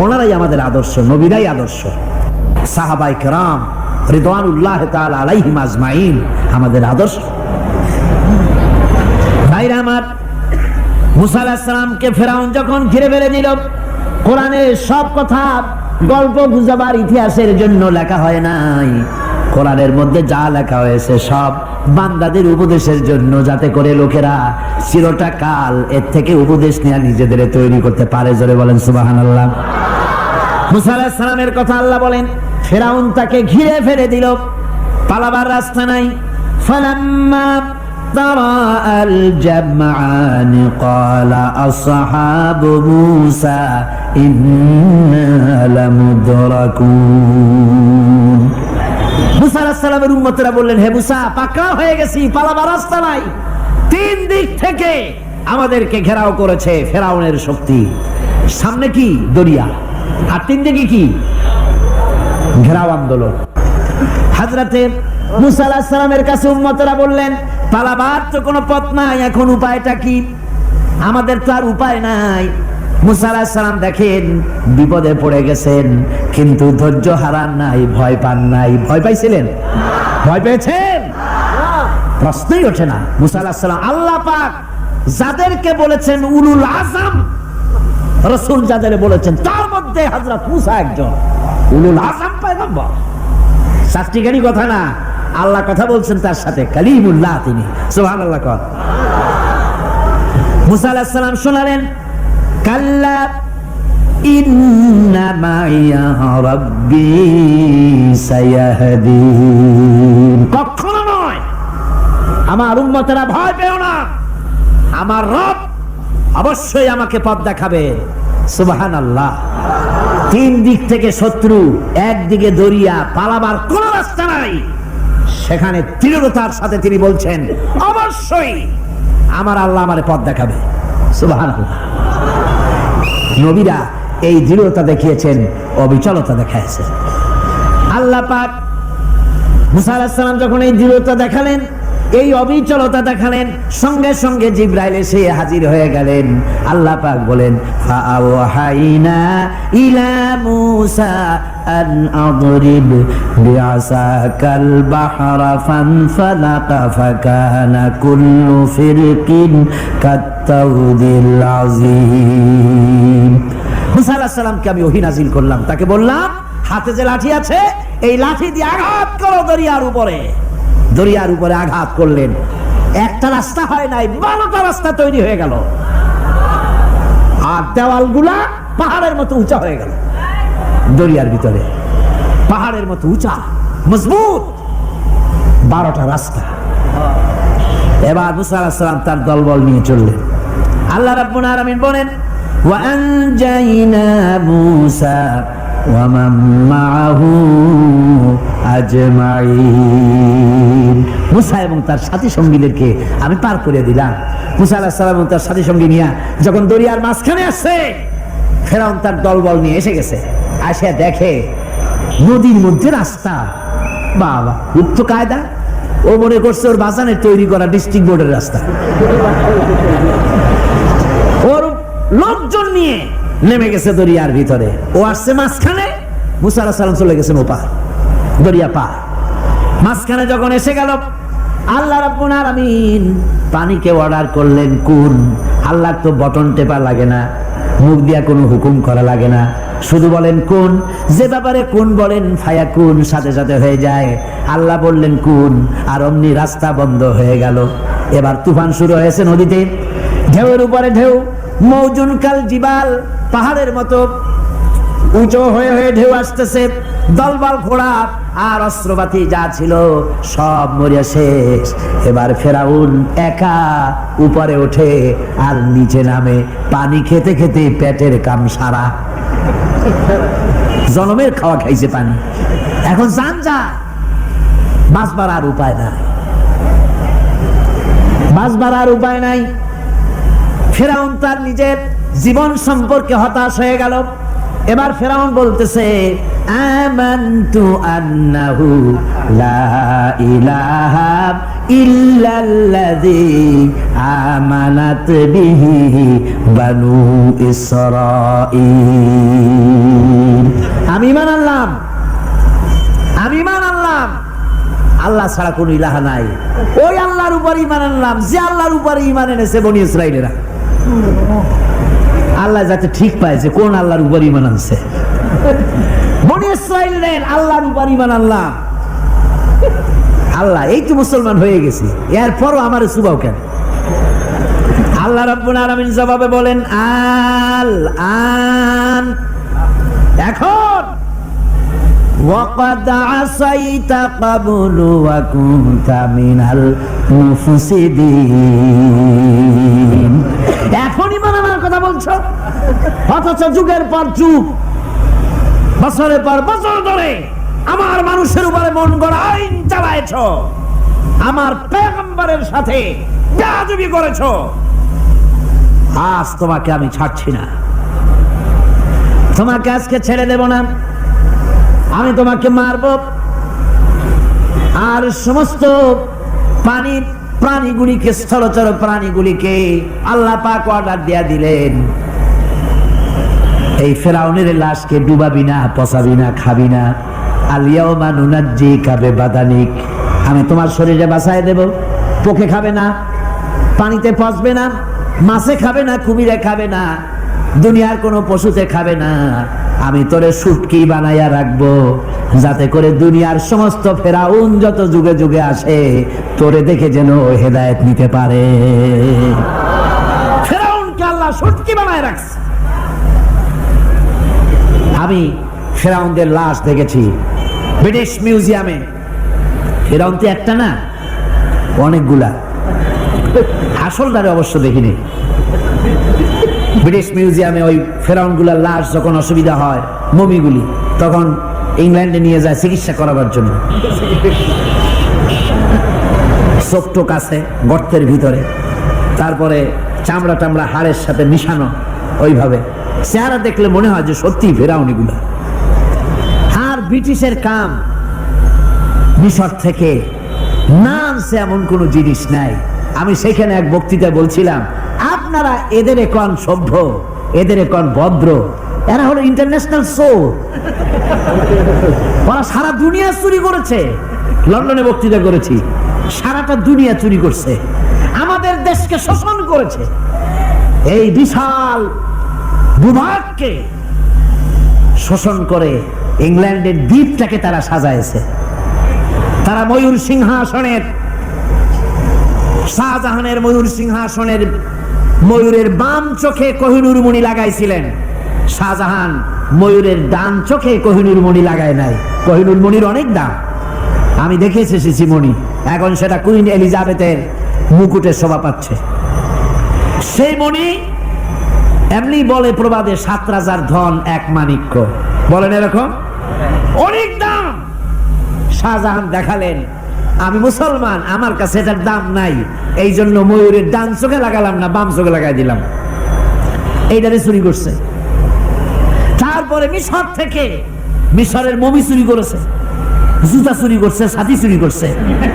ওনারাই আমাদের আদর্শ, নবীরাই আদর্শ। সাহাবায়ে কেরাম রিদওয়ানুল্লাহ তাআলা আলাইহিম আজমাইন আমাদের আদর্শ। ভাইরা আমার, মুসা আলাইহিস সালামকে ফেরাউন যখন ঘিরে ফেলে দিল, কোরআনের সব কথা গল্প গুজবার ইতিহাসের জন্য লেখা হয় নাই। কোরআনের মধ্যে যা লেখা হয়েছে সব বান্দাদের উপদেশের জন্য, যাতে করে লোকেরা চিরটা কাল এর থেকে উপদেশ নিয়ে নিজেদের তৈরি করতে পারে। জোরে বলেন সুবহানাল্লাহ। মুসা আলাইহিস সালামের কথা আল্লাহ বলেন, ফেরাউন তাকে ঘিরে ফেলে দিল, পালাবার রাস্তা নাই। ফালাম্মা تراءى الجمعان قال أصحاب موسى إنا لمدركون। মুসা আলাইহিস সালামের উম্মতরা বললেন, হে মুসা, পাকড়াও হয়ে গেছি, পালাবার রাস্তা নাই। তিন দিক থেকে আমাদেরকে ঘেরাও করেছে ফেরাউনের শক্তি। সামনে কি? দরিয়া, আর তিন দিকে কি? ঘেরাও আন্দোলন। হযরতে মুসা আলাইহিস সালামের কাছে উম্মতরা বললেন, পালাবার তো কোনো পথ নাই, এখন উপায়টা কি? আমাদের তো আর উপায় নাই। মুসা আলাইহিস সালাম দেখেন বিপদে পড়ে গেছেন, কিন্তু ধৈর্য হারান নাই, ভয় পান নাই। ভয় পাইছিলেন? ভয় পেয়েছেন? প্রশ্নই ওঠে না। মুসা আলাইহিস সালাম আল্লাহ পাক যাদেরকে বলেছেন উলুল আযম, রাসূল যাদের বলেছেন, তার মধ্যে হযরত মুসা একজন উলুল আযম পয়গম্বর। সাত্রিকানি কথা না, আল্লাহ কথা বলছেন তার সাথে, কালিমুল্লাহ তিনি। সুবহানাল্লাহ। মুসা আলাইহিস সালাম শোনালেন, কাল্লা ইন্না মাইয়া রাব্বি সায়াহদিন। কখনো নয়, আমার উম্মতেরা ভয় পেও না, আমার রব অবশ্যই আমাকে পথ দেখাবে। সুবহানাল্লাহ। তিন দিক থেকে শত্রু, একদিকে দরিয়া, পালাবার কোন রাস্তা নাই। সেখানে দৃঢ়তার সাথে তিনি বলছেন, অবশ্যই আমার আল্লাহ আমারে পথ দেখাবে। সুবহানাল্লাহ। নবীরা এই দৃঢ়তা দেখিয়েছেন, অবিচলতা দেখাইছেন। আল্লাহ পাক মুসা আলাইহিস সালাম যখন এই দৃঢ়তা দেখালেন, এই অবিচলতা দেখালেন, সঙ্গে সঙ্গে জিবরাইল এসে হাজির হয়ে গেলেন। আল্লাহ পাক বলেন, ফাআওহাইনা ইলা মূসা আন আদরিব বিআসাকাল বাহরা ফানফালাকা ফাকানা কুল্লু ফিরকিন কাত্তাউদিল আযীম। মূসা আলাইহিস সালামকে আমি ওহী নাযিল করলাম, তাকে বললাম, হাতে যে লাঠি আছে, এই লাঠি দিয়ে আঘাত করো দরিয়ার উপরে। দরিয়ার উপরে আঘাত করলেন, একটা রাস্তা হয় নাই, 12টা রাস্তা তৈরি হয়ে গেল। আর দেওয়ালগুলা পাহাড়ের মতো উঁচা হয়ে গেল। দরিয়ার ভিতরে পাহাড়ের মতো উঁচা, মজবুত 12টা রাস্তা। এবার মুসা আলাইহিস সালাম তার দলবল নিয়ে চললেন। আল্লাহ রাব্বুল আলামিন বলেন, ওয়া আনজাইনা মূসা ওয়া মান মাআহু আজমাইন। মুসা এবং তার সাথী সঙ্গীদেরকে আমি পার করে দিলাম। মুসা আলাইহিস সালাম এবং তার সাথী সঙ্গী নিয়ে যখন দরিয়ার মাঝখানে আসছে, ফেরাউন তার দলবল নিয়ে এসে গেছে। আসে দেখে নদীর মধ্যে রাস্তা। বাবা, উক্ত কায়দা! ও মনে করছে ওর বাজানের তৈরি করা ডিস্ট্রিক্ট বোর্ডের রাস্তা। ওর লোকজন নিয়ে নেমে গেছে দরিয়ার ভিতরে, ও আসছে মাঝখানে, মুসা আলাইহিস সালাম চলে গেছেন ওপার, দরিয়া পার। মাঝখানে যখন এসে গেল, আল্লাহ রাব্বুল আলামিন পানিকে অর্ডার করলেন কুন। আল্লাহ তো বটন টেপা লাগে না, মুখ দিয়া কোনো হুকুম করা লাগে না, শুধু বলেন কুন। যে ব্যাপারে কুন বলেন ফায়াকুন, সাথে সাথে হয়ে যায়। আল্লাহ বললেন কুন, আর অমনি রাস্তা বন্ধ হয়ে গেল। এবার তুফান শুরু হয়েছে নদীতে, ঢেউয়ের উপরে ঢেউ, মৌজুন কাল জিবাল, পাহাড়ের মতো উঁচু হয়ে হয়ে ঢেউ আসতেছে। দলবল ঘোড়া আর অস্ত্রপাতি যা ছিল সব মরিয়া শেষ। এবার ফেরাউন একা উপরে ওঠে আর নিচে নামে, পানি খেতে খেতে পেটের কাম সারা। জনমের খাওয়া খাইছে পানি, এখন জান যা, বাঁচবার আর উপায় নাই, বাঁচবার আর উপায় নাই। ফেরাউন তার নিজের জীবন সম্পর্কে হতাশ হয়ে গেল। এবার ফেরাউন বলতেছে, আমানতু আন্নাহু লা ইলাহা ইল্লাল্লাযী আমানাত বিহি বানু ইসরাঈল। আমি ঈমান আনলাম, আমি ঈমান আনলাম আল্লাহ ছাড়া কোনো ইলাহা নাই। ওই আল্লাহর উপর ঈমান আনলাম যে আল্লাহর উপর ঈমান এনেছে বনি ইসরাঈলেরা। আল্লাহ যাতে ঠিক পায় যে কোন আল্লাহর উপর ঈমান আনছে। বনি ইসরাঈলের আল্লাহর উপর ঈমান আনলাম। আল্লাহ এই তো মুসলমান হয়ে গেছি, এরপরও আমারে সুবাও কেন? আল্লাহ রাব্বুল আলামিন জবাবে বলেন, আল আন, এখন ওয়াকাদ আসাইতা ক্বাবলু ওয়া কুনতা মিনাল মুফসিদিন। এখনই ঈমান আনার কথা বলছো, অথচ যুগের পর যুগ, বছরের পর বছর ধরে আমার মানুষের উপরে মন গড়া আইন চালায়েছো, আমার পয়গম্বরের সাথে বেয়াদবি করেছো। আজ তোমাকে আমি ছাড়ছি না, তোমাকে আজকে ছেড়ে দেব না। আমি তোমাকে মারব। আর সমস্ত প্রাণীগুলিকে, স্থলচর প্রাণীগুলিকে আল্লাহ পাক অর্ডার দিয়া দিলেন, এই ফেরাউনের লাশকে ডুবাবি না, পচাবি না, খাবি না। আল-ইয়াওমা নুনাজ্জিকা বিবাদানিক, আমি তোমার শরীরে বাঁচায় দেব। পোকে খাবে না, পানিতে পচবে না, মাছে খাবে না, কুমিরে খাবে না, দুনিয়ার কোনো পশুতে খাবে না। আমি তোরে শুটকি বানাইয়া রাখবো, যাতে করে দুনিয়ার সমস্ত ফেরাউন যত যুগে যুগে আসে তোরে দেখে যেন হেদায়েত নিতে পারে। ফেরাউনকে আল্লাহ শুটকি বানায় রাখছে। আমি ফেরাউনদের লাশ দেখেছি ব্রিটিশ মিউজিয়ামে। ফেরাউন তো একটা না, অনেকগুলা। আসলটারে অবশ্য দেখিনি। ব্রিটিশ মিউজিয়ামে ওই ফেরাউনগুলার লাশ যখন অসুবিধা হয়, মমিগুলি, তখন ইংল্যান্ডে নিয়ে যায় চিকিৎসা করাবার জন্য। চোখ টোক আছে গর্তের ভিতরে, তারপরে চামড়া টামড়া হাড়ের সাথে মিশানো, ওইভাবে চেহারা দেখলে মনে হয় যে সত্যি ফেরাউনিগুলা। আর ব্রিটিশের কাম মিশর থেকে না আনছে এমন কোনো জিনিস নাই। আমি সেখানে এক বক্তৃতায় বলছিলাম, আপনারা এদের এখন সভ্য, এদের এখন ভদ্র, এরা হলো ইন্টারন্যাশনাল চোর। ওরা সারা দুনিয়া চুরি করেছে। লন্ডনে বক্তৃতা করেছি, সারাটা দুনিয়া চুরি করছে, আমাদের দেশকে শোষণ করেছে। এই বিশাল ভূভাগকে শোষণ করে ইংল্যান্ডের দ্বীপটাকে তারা সাজাইছে। তারা ময়ূর সিংহাসনের, শাহজাহানের ময়ূর সিংহাসনের ময়ূরের বাম চোখে কোহিনূর মণি লাগাইছিলেন। শাহজাহান ময়ূরের ডান চোখে কোহিনূর মণি লাগায় নাই। কোহিনূর মণির অনেক দাম, আমি দেখে এসেছি মণি। এখন সেটা কুইন এলিজাবেথের মুকুটের শোভা পাচ্ছে। সেই মণি এমনি বলে প্রবাদে, 7 রাজার ধন এক মাণিক্য, বলেন এরকম, অনেক দাম। শাহজাহান দেখালেন, আমি মুসলমান, আমার কাছে এটার দাম নাই, এই জন্য ময়ূরের ডান চোখে লাগালাম না, বাম চোখে লাগাই দিলাম। এইটারে চুরি করছে। তারপরে মিশর থেকে, মিশরের মমি চুরি করেছে, জুতা চুরি করছে, ছাতি চুরি করছে,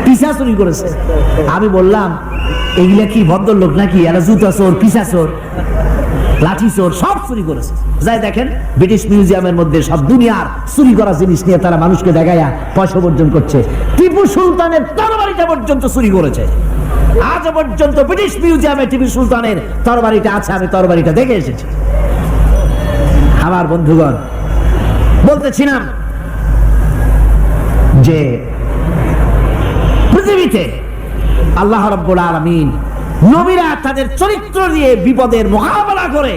পিসা চুরি করেছে। আমি বললাম, এগুলা কি ভদ্রলোক নাকি? এরা জুতা চোর, পিসা চোর, লাঠি চোর, সব চুরি করেছে। যাই দেখেন ব্রিটিশ মিউজিয়ামের মধ্যে সব দুনিয়ার চুরি করা জিনিস নিয়ে তারা মানুষকে দেখাইয়া পয়সা উপার্জন করছে। টিপু সুলতানের তরবারিটা পর্যন্ত চুরি করেছে। আজ পর্যন্ত ব্রিটিশ মিউজিয়ামে টিপু সুলতানের তরবারিটা আছে, আমি তরবারিটা দেখে এসেছি। আমার বন্ধুগণ, বলতেছিলাম যে পৃথিবীতে আল্লাহ রাব্বুল আলামিন নবীরা তাদের চরিত্র দিয়ে বিপদের মোকাবেলা করে,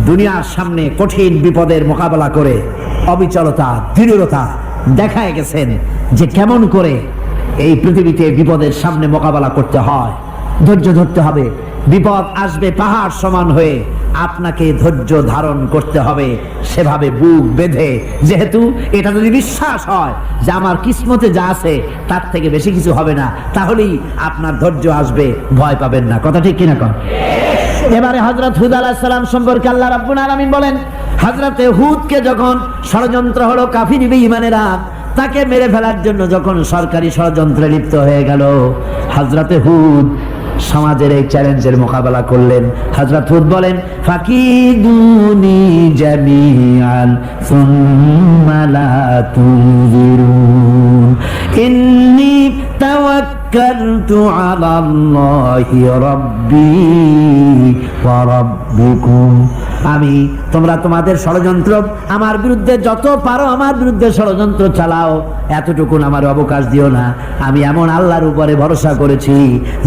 দুনিয়ার সামনে কঠিন বিপদের মোকাবেলা করে অবিচলতা, দৃঢ়তা দেখায় গেছেন যে কেমন করে এই পৃথিবীতে বিপদের সামনে মোকাবেলা করতে হয়। ধৈর্য ধরতে হবে, বিপদ আসবে পাহাড় সমান হয়ে, আপনাকে ধৈর্য ধারণ করতে হবে সেভাবে বুক বেঁধে। যেহেতু এটা যদি বিশ্বাস হয় যে আমার কিসমতে যা আছে তার থেকে বেশি কিছু হবে না, তাহলেই আপনার ধৈর্য আসবে, ভয় পাবেন না। কথা ঠিক কিনা কন? এবারে হযরত হুদ আলাইহিস সালাম সম্পর্কে আল্লাহ রাব্বুল আলামিন বলেন, হযরতে হুদকে যখন ষড়যন্ত্র হলো কাফির বেঈমানেরা তাকে মেরে ফেলার জন্য যখন সরকারি ষড়যন্ত্রে লিপ্ত হয়ে গেল, হযরতে হুদ সমাজের এই চ্যালেঞ্জের মোকাবেলা করলেন। হযরত হুদ বলেন, ফাকিদুনি জামিআন সুম্মা লা তুযিরুন ইন্নী তাওয়াক্কালতু আলাল্লাহি রাব্বি ওয়া রাব্বিকুম। তোমরা তোমাদের ষড়যন্ত্র আমার বিরুদ্ধে যত পারো আমার বিরুদ্ধে ষড়যন্ত্র চালাও, এতটুকুন আমার অবকাশ দিও না। আমি এমন আল্লাহর উপরে ভরসা করেছি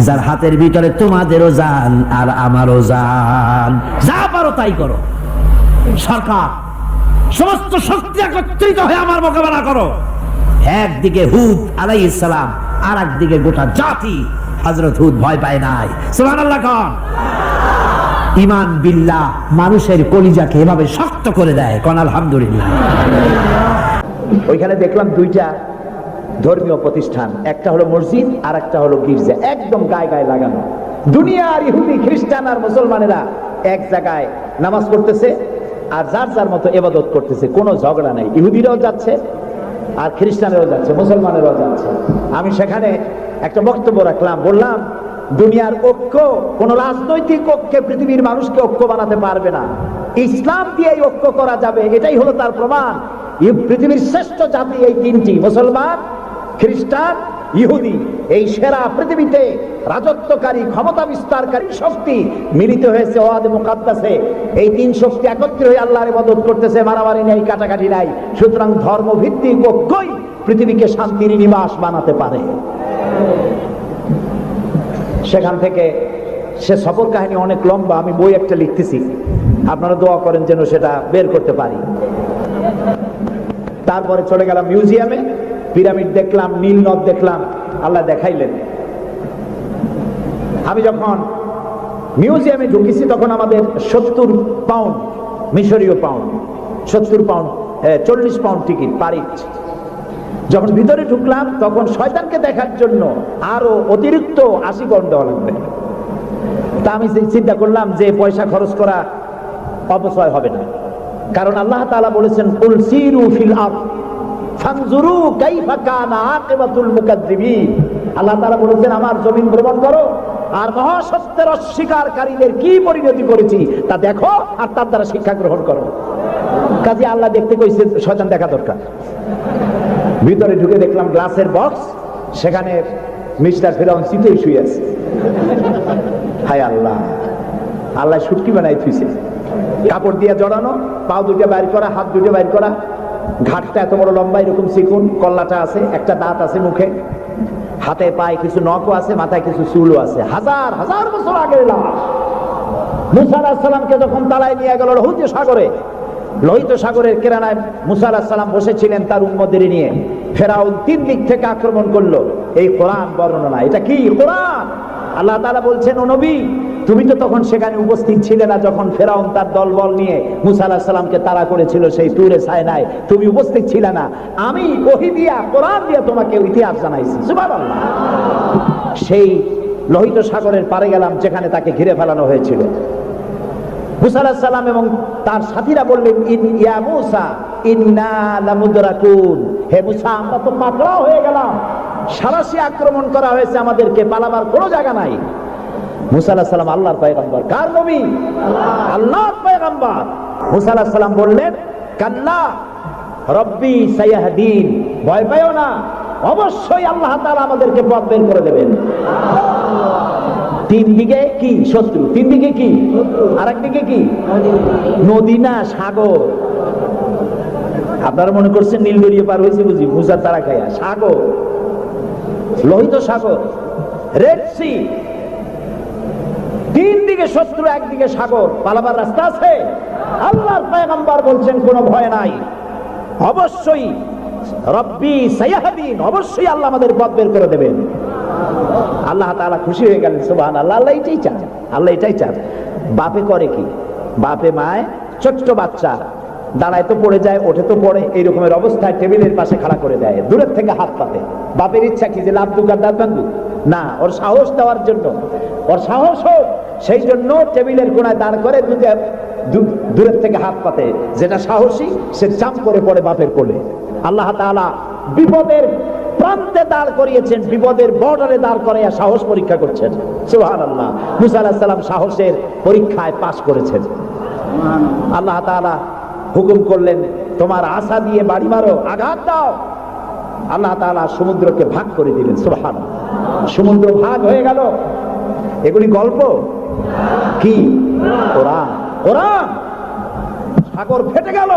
যার হাতের ভিতরে তোমাদেরও জান আর আমারও জান। যা পারো তাই করো। সরকার সমস্ত শক্তি একত্রিত হয়ে আমার মোকাবেলা করো। একদিকে হুদ আলাইহিস সালাম, আর একদিকে গোটা জাতি। হযরত হুদ ভয় পায় নাই। সুবহানাল্লাহ। কোন ঈমান বিল্লাহ মানুষের কলিজাকে এভাবে শক্ত করে দেয়। কোন আলহামদুলিল্লাহ। ওইখানে দেখলাম দুইটা ধর্মীয় প্রতিষ্ঠান, একটা হলো মসজিদ আর একটা হলো গির্জা, একদম গায়ে গায়ে লাগানো। দুনিয়ার ইহুদি খ্রিস্টান আর মুসলমানেরা এক জায়গায় নামাজ পড়তেছে আর যার যার মতো ইবাদত করতেছে, কোনো ঝগড়া নাই। ইহুদিরাও যাচ্ছে আর খ্রিস্টানেরও যাচ্ছে, মুসলমানেরও যাচ্ছে। আমি সেখানে একটা বক্তব্য রাখলাম, বললাম দুনিয়ার ঐক্য, কোন রাজনৈতিক ঐক্যে পৃথিবীর মানুষকে ঐক্য বানাতে পারবে না। ইসলাম দিয়ে ঐক্য করা যাবে, এটাই হলো তার প্রমাণ। পৃথিবীর শ্রেষ্ঠ জাতি এই তিনটি, মুসলমান, খ্রিস্টান, ইহুদি। এই সেরা পৃথিবীতে রাজত্বকারী ক্ষমতা বিস্তারকারী শক্তি মিলিত হয়েছে ওয়াদে মুকাদ্দাসে। এই তিন শক্তি একত্রে হয়ে আল্লাহর ইবাদত করতেছে, মারামারি নাই, কাটাকাটি নাই। সুতরাং ধর্মভিত্তিক ঐক্যই পৃথিবীকে শান্তির নিবাস বানাতে পারে। সেখান থেকে সে সফর কাহিনী অনেক লম্বা, আমি বই একটা লিখতেছি, আপনারা দোয়া করেন যেন সেটা বের করতে পারি। তারপরে চলে গেলাম মিউজিয়ামে, পিরামিড দেখলাম, নীল নদ দেখলাম, আল্লাহ দেখাইলেন। আমি যখন মিউজিয়ামে ঢুকেছি তখন আমাদের 70 পাউন্ড, মিশরীয় পাউন্ড, 70 পাউন্ড, 40 পাউন্ড টিকিট পারিচ। যখন ভিতরে ঢুকলাম তখন শয়তানকে দেখার জন্য আরো অতিরিক্ত 80 পাউন্ড দেওয়া লাগবে। তা আমি চিন্তা করলাম যে পয়সা খরচ করা অপচয় হবে না, কারণ আল্লাহ তাআলা বলেছেন, কুল সিরু ফিল আরদ ফানজুরু কাইফা কানা আকিবাতুল মুকাদ্দিবিন। আল্লাহ তাআলা বলেছেন, আমার জমিন ভ্রমণ করো আর মহাসত্যের অস্বীকারীদের কি পরিণতি করেছি তা দেখো আর তার দ্বারা শিক্ষা গ্রহণ করো। কাজে আল্লাহ দেখতে কইছে, শয়তান দেখা দরকার। ভিতরে ঢুকে দেখলাম গ্লাসের বক্স, সেখানে মিস্টার ফেরাউন চিতই শুয়ে আছে। হায় আল্লাহ, আল্লাহ শুটকি বানাই থুইছে, কাপড় দিয়ে জড়ানো, পাও দুটো বাইর করা, হাত দুটো বাইর করা, ঘাটটা এত বড় লম্বা, এরকম চিকুন, কল্লাটা আছে, একটা দাঁত আছে মুখে, হাতে পায়ে কিছু নখও আছে, মাথায় কিছু চুলও আছে। হাজার হাজার বছর আগের লাশ। মুসা আলাইহিস সালামকে যখন তালায় নিয়ে গেল লোহিত সাগরে, লোহিত সাগরের কিনারায় মুসা আলাইহিস সালাম বসেছিলেন তার উম্মতদের নিয়ে। ফেরাউন 3 দিক থেকে আক্রমণ করলো। এই কোরআন বর্ণনা, এটা কি কোরআন? আল্লাহ তাআলা বলছেন, ও নবী, তুমি তো তখন সেখানে উপস্থিত ছিলে না যখন ফেরাউন তার দলবল নিয়ে মুসা আলাইহিস সালামকে তাড়া করেছিল সেই তুরে সায়নায়, তুমি উপস্থিত ছিলে না। আমি ওহী দিয়া, কোরআন দিয়া তোমাকে ইতিহাস জানাইছি। সুবহানাল্লাহ। সেই লোহিত সাগরের পারে গেলাম যেখানে তাকে ঘিরে ফেলানো হয়েছিল। মুসা আলাইহিস সালাম এবং তার সাথীরা বললেন, ইয়া মুসা ইন্না লামুদরাকুন, হে মুসা, আমরা তো পাকড়াও হয়ে গেলাম, সারাশি আক্রমণ করা হয়েছে, আমাদেরকে পালাবার কোনো জায়গা নাই। মুসা আলাইহিস সালাম আল্লাহর পয়গম্বর। কার নবী? আল্লাহর পয়গম্বর। মুসা আলাইহিস সালাম বললেন, কাল্লা রব্বি সায়াহদিন, ভয় পাইও না, অবশ্যই আল্লাহ তাআলা আমাদেরকে পথ বের করে দেবেন। 3 দিকে কি শত্রু, 3 দিকে কি, আর একদিকে কি নদী না সাগর। আপনারা মনে করছেন নীল দরিয়া পার হয়েছে বুঝি মুসার তারা খায়া? সাগর, লোহিত সাগর, রেড সি। 3 দিকে শত্রু, একদিকে সাগর, পালাবার রাস্তা আছে। আল্লাহর পয়গম্বর বলছেন, কোনো ভয় নাই, অবশ্যই রব্বি সায়াহদিন, অবশ্যই আল্লাহ আমাদের পথ বের করে দেবেন। আল্লাহ তাআলা খুশি হয়ে গেলেন। সুবহানাল্লাহ। আল্লাহ এটাই চান, আল্লাহ এটাই চান। বাপে করে কি, বাপে মায় ছোট্ট বাচ্চা দাঁড়ায় তো পড়ে যায়, ওঠে তো পড়ে, এই রকমের অবস্থায় টেবিলের পাশে খাড়া করে দেয়, দূরের থেকে হাত পাতে। বাপের ইচ্ছা কি যে লাভ দুক আর দাঁত বাঁধুক? না, ওর সাহস দেওয়ার জন্য, ওর সাহস হোক, সেই জন্য টেবিলের কোণায় দাঁড় করে দূরের থেকে হাত পাতে, যেটা সাহসী সে জাম্প করে পড়ে বাপের কোলে। আল্লাহ তাআলা বিপদের প্রান্তে দাঁড় করিয়েছেন, বিপদের বর্ডারে দাঁড় করাইয়া সাহস পরীক্ষা করছেন। সুবহানাল্লাহ। মুসা আলাইহিস সালাম সাহসের পরীক্ষায় পাশ করেছেন। আল্লাহ তাআলা হুকুম করলেন, তোমার আশা দিয়ে বাড়ি মারো, আঘাত দাও। আল্লাহ তাআলা সমুদ্রকে ভাগ করে দিলেন। সুবহানাল্লাহ। সমুদ্র ভাগ হয়ে গেল। এগুলি গল্প কি? কোরআন। কোরআন। সাগর ফেটে গেল।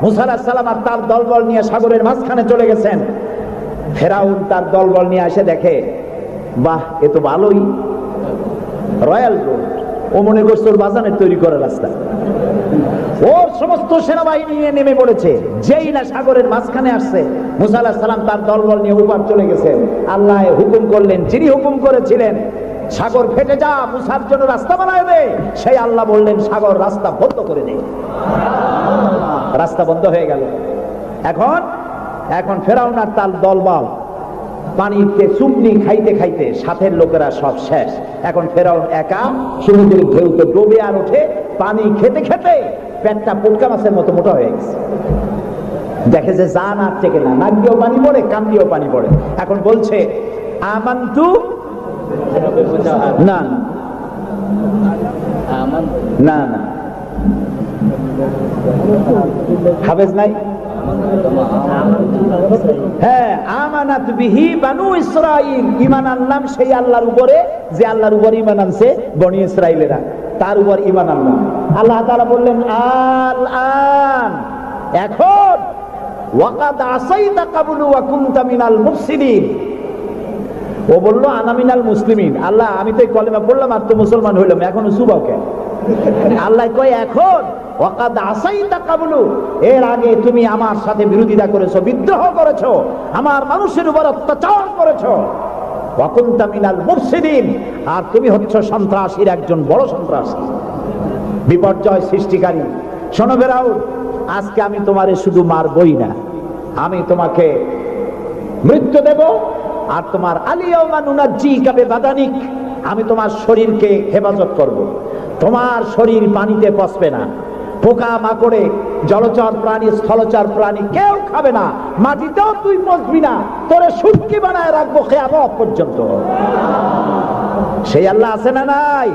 মুসা আলাইহিস সালাম আর তার দলবল নিয়ে সাগরের মাঝখানে চলে গেছেন। ফেরাউন তার দলবল নিয়ে এসে দেখে, বাহ, এ তো ভালোই রয়্যাল রোড। ও মনে করছে ওর বাজানের তৈরি করা রাস্তা। ওর সমস্ত সেনাবাহিনী নিয়ে নেমে পড়েছে। যেই না সাগরের মাঝখানে আসছে, মুসা আলাইহিস সালাম তার দলবল নিয়ে ওপার চলে গেছেন। আল্লাহ হুকুম করলেন, যিনি হুকুম করেছিলেন সাগর ফেটে যা, মুসার জন্য রাস্তা বানায় দে, সেই আল্লাহ বললেন সাগর রাস্তা বন্ধ করে দে। রাস্তা বন্ধ হয়ে গেল। এখন ফেরাউন আর তার দলবল পানিতে চুবনি খাইতে খাইতে সাথের লোকেরা সব শেষ। এখন ফেরাউন একা সমুদ্রের ঢেউতে ডুবে আর ওঠে, পানি খেতে খেতে পেটটা পুটকা মাছের মতো মোটা হয়ে গেছে। দেখে যে জান আর টেকে না, নাক দিয়েও পানি পড়ে, কান দিয়েও পানি পড়ে। এখন বলছে আমানতু না না না, হাফেজ নাই? হ্যাঁ, আমানাত বিহি বানু ইসরাইল, ঈমান আনলাম সেই আল্লাহর উপরে যে আল্লাহর উপর ঈমান আনছে বনি ইসরাইলেরা, তার উপর ঈমান আনলাম। আল্লাহ তাআলা বললেন আল আন, এখন ওয়াকাদ আসাইতা কাবলু ওয়া কুনতা মিনাল মুফসিদিন। ও বলল আনা মিনাল মুসলিমিন। আল্লাহ, আমি তো কলেমা পড়লাম আর তো মুসলমান হইলাম, এখনো সুবাও কেন? আল্লাহ কয় এখন ওয়াকাদ আসাইতা কাবলু, এর আগে তুমি আমার সাথে বিরোধিতা করেছো, বিদ্রোহ করেছো, আমার মানুষের উপর অত্যাচার করেছো। ওয়া কুনতা মিনাল মুফসিদিন, আর তুমি হচ্ছ সন্ত্রাসীর একজন বড় সন্ত্রাসী, বিপর্যয় সৃষ্টিকারী। শোনো ফেরাউন, আজকে আমি তোমারে শুধু মারবই না, আমি তোমাকে মৃত্যু দেব। আর তোমার আলিয়াউমা নুনাজ্জিকা বিবাদানিক, আমি তোমার শরীরকে হেফাজত করব। তোমার শরীর পানিতে পচবে না, পোকা মাকড়ে, জলচর প্রাণী, স্থলচর প্রাণী কেউ খাবে না, মাটিতেও তুই পচবি না, তোরে শুটকি বানায় রাখবো কিয়ামত পর্যন্ত। সেই আল্লাহ আছে না নাই?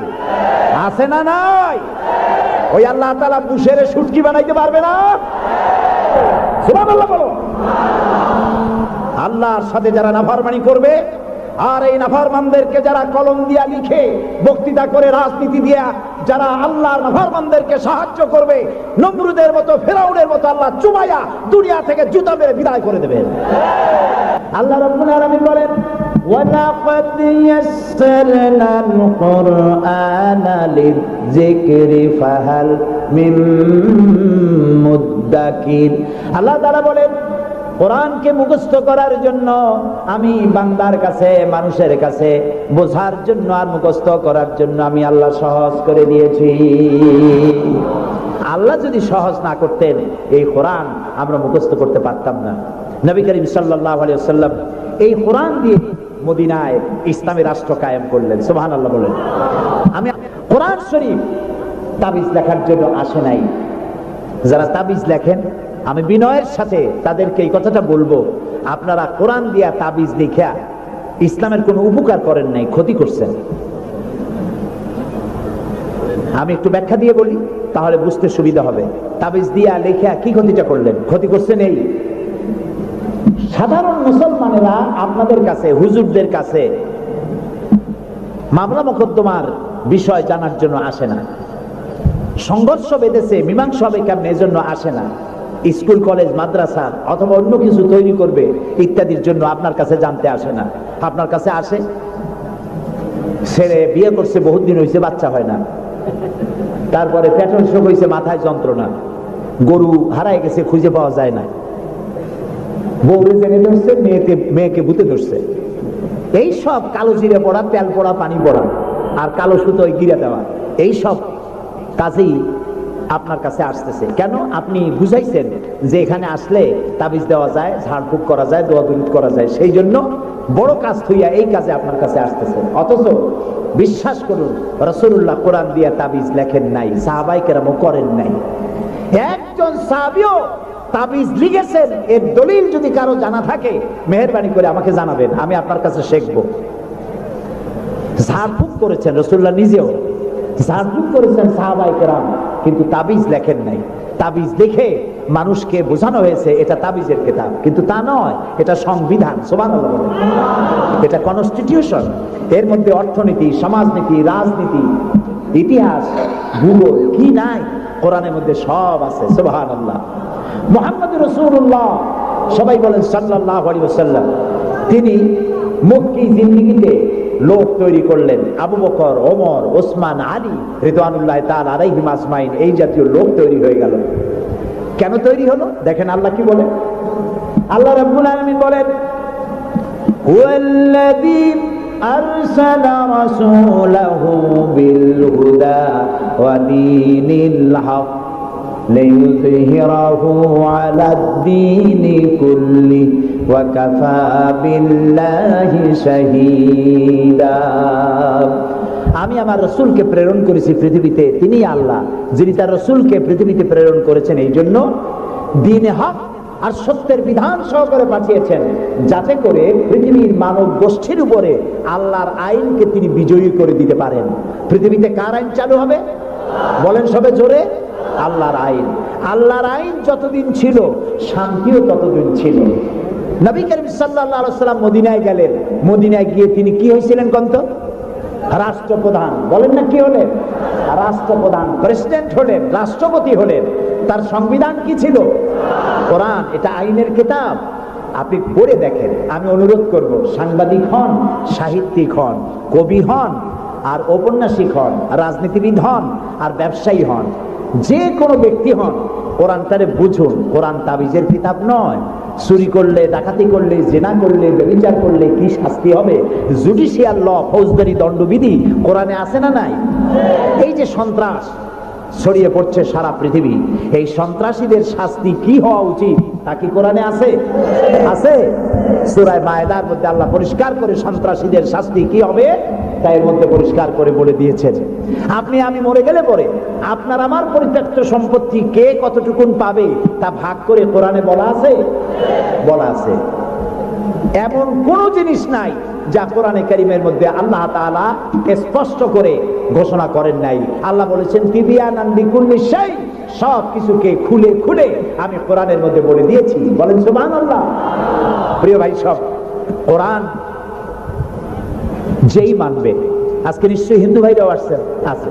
আছে না নাই? ওই আল্লাহ তাআলা মুশেরে শুটকি বানাইতে পারবে না? সুবহানাল্লাহ বলো। আল্লাহর সাথে যারা নাফরমানি করবে, আর এই নাফরমানদেরকে যারা কলম দিয়া লিখে, বক্তৃতা করে, রাজনীতি দিয়া যারা আল্লাহর নাফরমানদেরকে সাহায্য করবে, নমরুদের মতো, ফেরাউনের মতো আল্লাহ চুমাইয়া দুনিয়া থেকে জুতা মেরে বিদায় করে দেবেন। আল্লাহ রাব্বুল আলামিন বলেন ওয়ালাকাদ ইয়াসসারনাল কুরআনা লিযিকরি ফাহাল মিন মুদ্দাকির। আল্লাহ তাআলা বলেন কোরআনকে মুখস্থ করার জন্য আমি বান্দার কাছে, মানুষের কাছে বোঝার জন্য আর মুখস্থ করার জন্য আমি আল্লাহ সহজ করে দিয়েছি। আল্লাহ যদি সহজ না করতেন, এই কোরআন আমরা মুখস্থ করতে পারতাম না। নবী করিম সাল্লাল্লাহু আলাইহি ওয়াসাল্লাম এই কোরআন দিয়ে মদিনায় ইসলামী রাষ্ট্র কায়েম করলেন। সুবহানাল্লাহ বলেন। আমি কোরআন শরীফ তাবিজ লেখার জন্য আসে নাই। যারা তাবিজ লেখেন, আমি বিনয়ের সাথে তাদেরকে এই কথাটা বলবো, আপনারা কোরআন দিয়া তাবিজ লিখা ইসলামের কোনো উপকার করেন নাই, ক্ষতি করছেন। আমি একটু ব্যাখ্যা দিয়ে বলি, তাহলে বুঝতে সুবিধা হবে। তাবিজ দিয়া লেখা কি ক্ষতিটা করলেন? ক্ষতি করছেন এই, সাধারণ মুসলমানেরা আপনাদের কাছে, হুজুরদের কাছে মামলা মোকদ্দমার বিষয় জানার জন্য আসে না, সংঘর্ষ বেঁধেছে, মীমাংসা হবে কেমন, এজন্য আসে না। স্কুল, কলেজ, মাদ্রাসা অথবা অন্য কিছু তৈরি করবে ইত্যাদির জন্য আপনার কাছে জানতে আসে না। আপনার কাছে আসে, ছেলে বিয়ে করছে, বহুত দিন হয়েছে, বাচ্চা হয় না, তারপরে পেট্রোল শোক হয়েছে, মাথায় যন্ত্রণা, গরু হারায় গেছে, খুঁজে পাওয়া যায় না, বউরে জেনে ধরছে, মেয়েকে ভূতে ধরছে। এই সব কালো জিরে পড়া, তেল পড়া, পানি পড়া, আর কালো সুতোয় গিরে দেওয়া, এই সব কাজেই আপনার কাছে আসতেছে। কেন? আপনি বুঝাইছেন যে এখানে আসলে তাবিজ দেওয়া যায়, ঝাড়ফুঁক করা যায়, দোয়া দরুদ করা যায়, সেই জন্য বড় কাজ থইয়া এই কাজে আপনার কাছে আসতেছেন। অথচ বিশ্বাস করুন, রাসূলুল্লাহ কোরআন দিয়া তাবিজ লেখেন নাই, সাহাবায়ে কেরামও করেন নাই। একজন সাহাবীও তাবিজ লিখেছেন এর দলিল যদি কারো জানা থাকে মেহেরবানি করে আমাকে জানাবেন, আমি আপনার কাছে শিখবো। ঝাড়ফুঁক করেছেন রাসূলুল্লাহ নিজেও, ঝাড়ফুঁক করেছেন সাহাবায়ে কেরাম, কিন্তু তাবিজ লেখেন নাই। তাবিজ দেখে মানুষকে বোঝানো হয়েছে এটা তাবিজের কিতাব, কিন্তু তা নয়, এটা সংবিধান। সুবহানাল্লাহ বলেন। এটা কনস্টিটিউশন, এর মধ্যে অর্থনীতি, সমাজনীতি, রাজনীতি, ইতিহাস, ভূগোল কি নাই, কোরআনের মধ্যে সব আছে। সুবহানাল্লাহ। মুহাম্মদুর রাসূলুল্লাহ, সবাই বলেন সাল্লাল্লাহু আলাইহি ওয়াসাল্লাম, তিনি মক্কি জিন্দেগিতে লোক তৈরি করলেন। আবু বকর, ওমর, ওসমান, আলী রিদওয়ানুল্লাহ তাআলা আলাইহিম আজমাইন, এই জাতীয় লোক তৈরি হয়ে গেল। কেন তৈরি হলো দেখেন আল্লাহ কি বলেন। আল্লাহ রাব্বুল আলামিন বলেন, হুয়াল্লাযী আরসালা রাসূলাহু বিল হুদা ওয়া দীনিল হক লিইয়ুযহিরাহু আলাদ-দীনি কুল্লি ওয়া কাফা বিল্লাহি শাহীদা। আমি আমার রাসূলকে প্রেরণ করেছি পৃথিবীতে, তিনি আল্লাহ যিনি তার রাসূলকে পৃথিবীতে প্রেরণ করেছেন এই জন্য দ্বীনে হক আর সত্যের বিধান সহকারে পাঠিয়েছেন, যাতে করে পৃথিবীর মানব গোষ্ঠীর উপরে আল্লাহর আইনকে তিনি বিজয়ী করে দিতে পারেন। পৃথিবীতে কার আইন চালু হবে বলেন সবে জোরে? আল্লাহর আইন। আল্লাহর আইন যতদিন ছিল শান্তিও ততদিন ছিল। নবী করিম সাল্লাল্লাহু আলাইহি ওয়াসাল্লাম মদিনায় গেলেন, মদিনায় গিয়ে তিনি কি হয়েছিলেন কন্ত? রাষ্ট্রপ্রধান। বলেন না কি হলেন? রাষ্ট্রপ্রধান, প্রেসিডেন্ট হলেন, রাষ্ট্রপতি হলেন। তার সংবিধান কি ছিল? কোরআন। এটা আইনের কিতাব, আপনি পড়ে দেখেন। আমি অনুরোধ করব, সাংবাদিক হন, সাহিত্যিক হন, কবি হন, আর ঔপন্যাসিক হন, রাজনীতিবিদ হন, আর ব্যবসায়ী হন, যে কোনো ব্যক্তি হন, কোরআনটারে বুঝুন। কোরআন তাবিজের কিতাব নয়। চুরি করলে, ডাকাতি করলে, জিনা করলে, ব্যভিচার করলে কি শাস্তি হবে, জুডিশিয়াল ল, ফৌজদারি দণ্ডবিধি কোরআনে আছে না নাই? এই যে সন্ত্রাস ছড়িয়ে পড়ছে সারা পৃথিবী, এই সন্ত্রাসীদের শাস্তি কি হওয়া উচিত তা কি কোরআনে আছে? আছে। সূরা মায়েদার মধ্যে আল্লাহ পরিষ্কার করে সন্ত্রাসীদের শাস্তি কি হবে তা এর মধ্যে পরিষ্কার করে বলে দিয়েছেন। আপনি আমি মরে গেলে পরে আপনার আমার পরিত্যক্ত সম্পত্তি কে কতটুকুন পাবে তা ভাগ করে কোরআনে বলা আছে? বলা আছে। এমন কোন জিনিস নাই যা কোরআনে কারীমের মধ্যে আল্লাহ তাআলা স্পষ্ট করে ঘোষণা করেন নাই। আল্লাহ বলেছেন তিবিয়ানান লিকুল্লি শাই, সব কিছুকে খুলে খুলে আমি কোরআনের মধ্যে বলে দিয়েছি। বলেন সুবহানাল্লাহ। প্রিয় ভাই, সব কোরআন যেই মানবে, আজকে নিশ্চয়ই হিন্দু ভাইরাও আসছেন, আছে।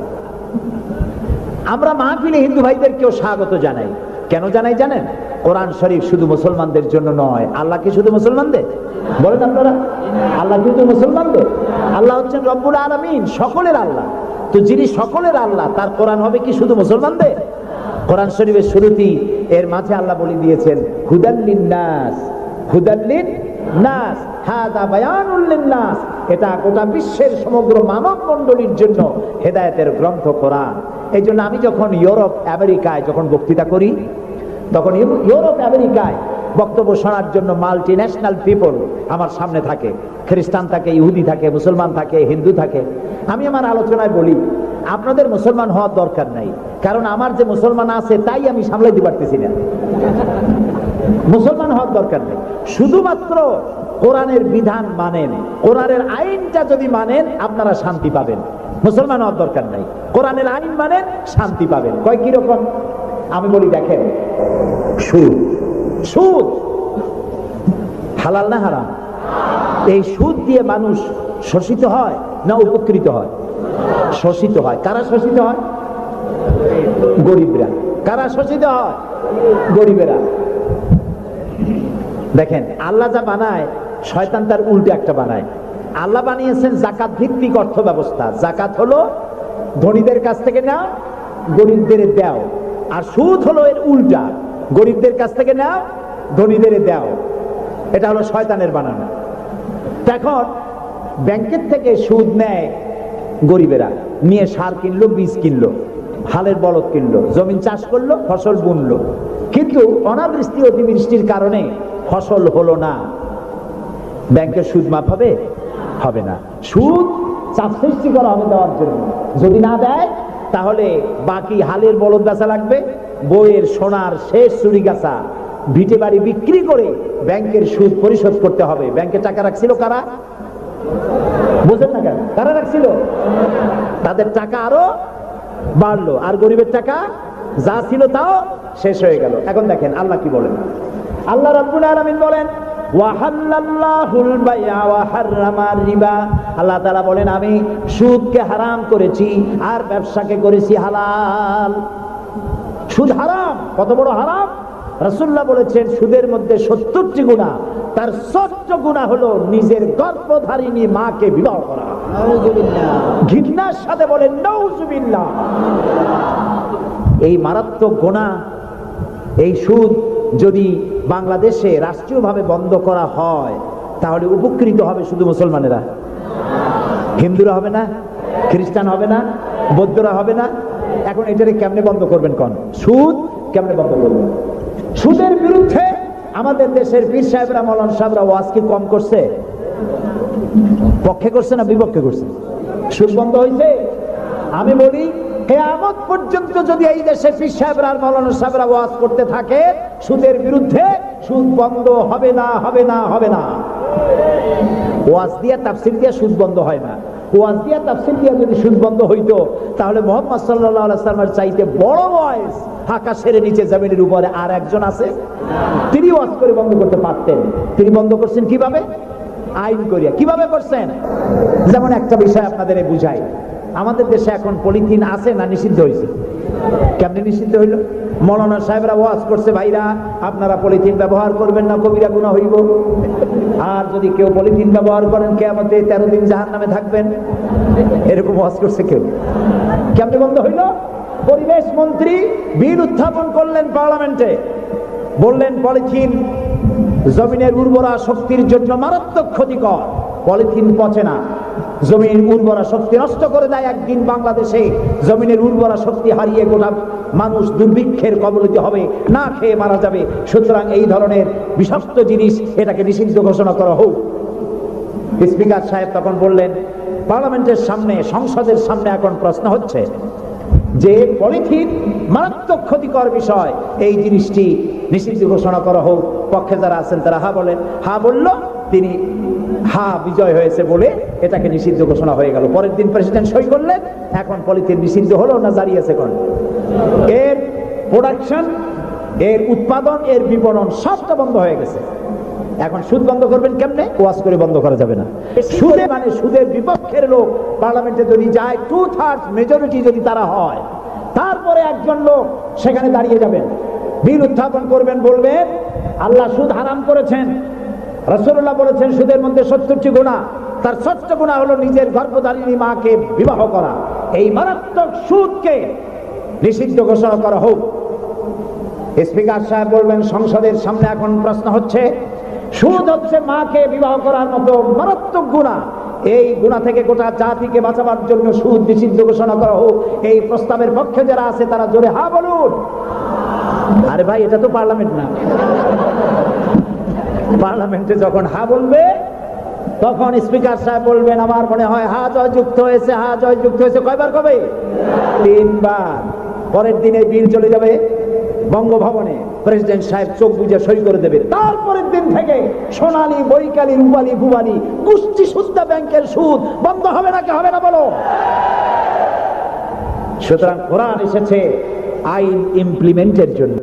আমরা মাহফিলে হিন্দু ভাইদেরকেও স্বাগত জানাই। কেন জানাই জানেন? কোরআন শরীফ শুধু মুসলমানদের জন্য নয়। আল্লাহ কি শুধু মুসলমানদের? বলেন আপনারা, আল্লাহ কিন্তু মুসলমানদের? আল্লাহ হচ্ছেন রব্বুল আলামিন, সকলের আল্লাহ। তো যিনি সকলের আল্লাহ, তার কোরআন হবে কি শুধু মুসলমানদের? কোরআন শরীফের শুরুতেই এর মাঝে আল্লাহ বলে দিয়েছেন হুদাল লিন্নাস, হুদাল লিন্নাস, হাদা বায়ানুল লিন্নাস। এটা গোটা বিশ্বের সমগ্র মানব মণ্ডলীর জন্য হেদায়েতের গ্রন্থ কোরআন। এই জন্য আমি যখন ইউরোপ আমেরিকায় যখন বক্তৃতা করি, তখন ইউরোপ আমেরিকায় বক্তব্য শোনার জন্য মাল্টি ন্যাশনাল পিপল আমার সামনে থাকে। খ্রিস্টান থাকে, ইহুদি থাকে, মুসলমান থাকে, হিন্দু থাকে। আমি আমার আলোচনায় বলি, আপনাদের মুসলমান হওয়ার দরকার নাই, কারণ আমার যে মুসলমান আছে তাই আমি সামলাইতে পারতেছি না। মুসলমান হওয়ার দরকার নেই, শুধুমাত্র কোরআনের বিধান মানেন, কোরআনের আইনটা যদি মানেন আপনারা শান্তি পাবেন। মুসলমান হওয়ার দরকার নাই, কোরআনের আইন মানেন, শান্তি পাবেন। কয় কিরকম? আমি বলি দেখেন, সুদ, সুদ হালাল না হারাম? এই সুদ দিয়ে মানুষ শোষিত হয় না উপকৃত হয়? শোষিত হয়। কারা শোষিত হয়? গরিবরা। কারা শোষিত হয়? গরিবেরা। দেখেন আল্লাহ যা বানায় শয়তান তার উল্টে একটা বানায়। আল্লাহ বানিয়েছেন জাকাত ভিত্তিক অর্থ ব্যবস্থা। জাকাত হলো ধনীদের কাছ থেকে নাও, গরিবদের দাও। আর সুদ হলো এর উল্টা, গরিবদের কাছ থেকে নাও, ধনীদের দাও। এটা হলো শয়তানের বানানো। এখন ব্যাংকের থেকে সুদ নেয় গরিবেরা, নিয়ে সার কিনলো, বীজ কিনলো, হালের বলদ কিনলো, জমিন চাষ করলো, ফসল বুনলো, কিন্তু অনাবৃষ্টি অতিবৃষ্টির কারণে ফসল হলো না। ব্যাংকের সুদ মাফ হবে? হবে না। সুদ চাপ সৃষ্টি করা হবে দেওয়ার জন্য, যদি না দেয় তাহলে বাকি হালের বলদ বেচা লাগবে, বইয়ের সোনার শেষ চুরি গাছা ভিটে বাড়ি বিক্রি করে ব্যাংকের সুদ পরিশোধ করতে হবে। ব্যাংকে টাকা রাখছিল কারা? বোঝেন না কেন? কারা রাখছিল? তাদের টাকা আরো বাড়লো, আর গরিবের টাকা যা ছিল তাও শেষ হয়ে গেল। এখন দেখেন আল্লাহ কি বলেন। আল্লাহ রাব্বুল আলামিন বলেন ওয়াহাল্লাল্লাহুল বাইআ ওয়া হাররামার রিবা। আল্লাহ তাআলা বলেন আমি সুদকে হারাম করেছি আর ব্যবসাকে করেছি হালাল। সুদ হারাম, কত বড় হারাম! রাসূলুল্লাহ বলেছেন সুদের মধ্যে ৭০টি গুনাহ, তার ৬০ গুনাহ হলো নিজের গর্ভধারিণী মাকে বিবাহ করা। নাউযুবিল্লাহ, ঘৃণার সাথে বলেন নাউযুবিল্লাহ। এই মারাত্মক গুনাহ, এই সুদ যদি বাংলাদেশে রাষ্ট্রীয়ভাবে বন্ধ করা হয় তাহলে উপকৃত হবে শুধু মুসলমানেরা, হিন্দুরা হবে না, খ্রিস্টান হবে না, বৌদ্ধরা হবে না। এখন এটারে কেমনে বন্ধ করবেন? কোন সুদ কেমনে বন্ধ করবেন? সুদের বিরুদ্ধে আমাদের দেশের পীর সাহেবরা, মাওলানা সাহেবরা ওয়াজ কি কম করছে? পক্ষে করছে না বিপক্ষে করছে? সুদ বন্ধ হয়েছে? আমি বলি কিয়ামত পর্যন্ত যদি এই দেশে পীর সাহেবরা আর মাওলানা সাহেবরা ওয়াজ করতে থাকে সুদের বিরুদ্ধে, সুদ বন্ধ হবে না, হবে না, হবে না। ওয়াজ দিয়া তাফসীর দিয়া সুদ বন্ধ হয় না। ওয়াজ দিয়া তাফসীর দিয়া যদি সুদ বন্ধ হইতো তাহলে মুহাম্মদ সাল্লাল্লাহু আলাইহি ওয়াসাল্লামের চাইতে বড় ওয়াজ আকাশের নিচে জমিনের উপরে আর একজন আছে, তিনি ওয়াজ করে বন্ধ করতে পারতেন। তিনি বন্ধ করছেন কিভাবে? আইন করিয়া। কিভাবে করছেন? যেমন একটা বিষয় আপনাদের বুঝাই। আমাদের দেশে এখন পলিথিন আছে না নিষিদ্ধ হয়েছে? কেমনে নিষিদ্ধ হইল? মাওলানা সাহেবরা ওয়াজ করছে ভাইরা আপনারা পলিথিন ব্যবহার করবেন না, কবিরা গুনাহ হইব, আর যদি কেউ পলিথিন ব্যবহার করেন কিয়ামতে 13 দিন জাহান্নামে থাকবেন। এরকম ওয়াজ করছে কেউ? কেমনে বন্ধ হইল? পরিবেশ মন্ত্রী বিল উত্থাপন করলেন পার্লামেন্টে, বললেন পলিথিন জমিনের উর্বরা শক্তির জন্য মারাত্মক ক্ষতিকর, পলিথিন পচে না, জমির উর্বরা শক্তি নষ্ট করে দেয়। একদিন বাংলাদেশে জমিনের উর্বরা শক্তি হারিয়ে গোটা মানুষ দুর্ভিক্ষের কবলিত হবে, না খেয়ে মারা যাবে। সুতরাং এই ধরনের বিষাক্ত জিনিস এটাকে নিষিদ্ধ ঘোষণা করা হোক। স্পিকার সাহেব তখন বললেন পার্লামেন্টের সামনে, সংসদের সামনে এখন প্রশ্ন হচ্ছে যে পলিথিন মারাত্মক ক্ষতিকর বিষয়, এই জিনিসটি নিষিদ্ধ ঘোষণা করা হোক। পক্ষে যারা আছেন তারা হা বলেন। হা বলল, তিনি হা বিজয় হয়েছে বলে এটাকে নিষিদ্ধ ঘোষণা হয়ে গেল। পরের দিন প্রেসিডেন্ট সই করলেন। এখন পলিথিন নিষিদ্ধ হলো না জারি আছে? কোন এর প্রোডাকশন, এর উৎপাদন, এর বিপণন সবটা বন্ধ হয়ে গেছে। এখন সুদ বন্ধ করবেন কেমনে? ওয়াজ করে বন্ধ করা যাবে না। সুদে মানে সুদের বিপক্ষের লোক পার্লামেন্টে যদি যায়, 2/3 মেজরিটি যদি তারা হয়, তারপরে একজন লোক সেখানে দাঁড়িয়ে যাবেন, বিল উত্থাপন করবেন, বলবেন আল্লাহ সুদ হারাম করেছেন, রাসূলুল্লাহ বলেছেন সুদের মধ্যে ৭০টি গুনাহ, তার ৬০ গুনাহ হলো নিজের গর্ভধারিণী মাকে বিবাহ করা। এই মারাত্মক সুদকে নিষিদ্ধ ঘোষণা করা হোক। স্পিকার সাহেব বলবেন সংসদের সামনে এখন প্রশ্ন হচ্ছে সুদ হচ্ছে মাকে বিবাহ করার মতো মারাত্মক গুনাহ, এই গুনাহ থেকে গোটা জাতিকে বাঁচাবার জন্য সুদ নিষিদ্ধ ঘোষণা করা হোক। এই প্রস্তাবের পক্ষে যারা আছে তারা জোরে হা বলুন। আরে ভাই, এটা তো পার্লামেন্ট না। পার্লামেন্টে যখন হা বলবে তখন স্পিকার সাহেব বলবেন আমার মনে হয় হা জয় যুক্ত হয়েছে, হা জয় যুক্ত হয়েছে। কয়বার কবে? 3 বার। পরের দিনে বিল চলে যাবে বঙ্গভবনে, প্রেসিডেন্ট সাহেব চোখ বুজে সই করে দেবে। তারপরের দিন থেকে সোনালী, বৈকালী, রূপালী, ভুবালী গোষ্ঠী সুদ্ধা ব্যাংকের সুদ বন্ধ হবে নাকি হবে না বলো? সুতরাং কোরআন এসেছে আইন ইমপ্লিমেন্টের জন্য।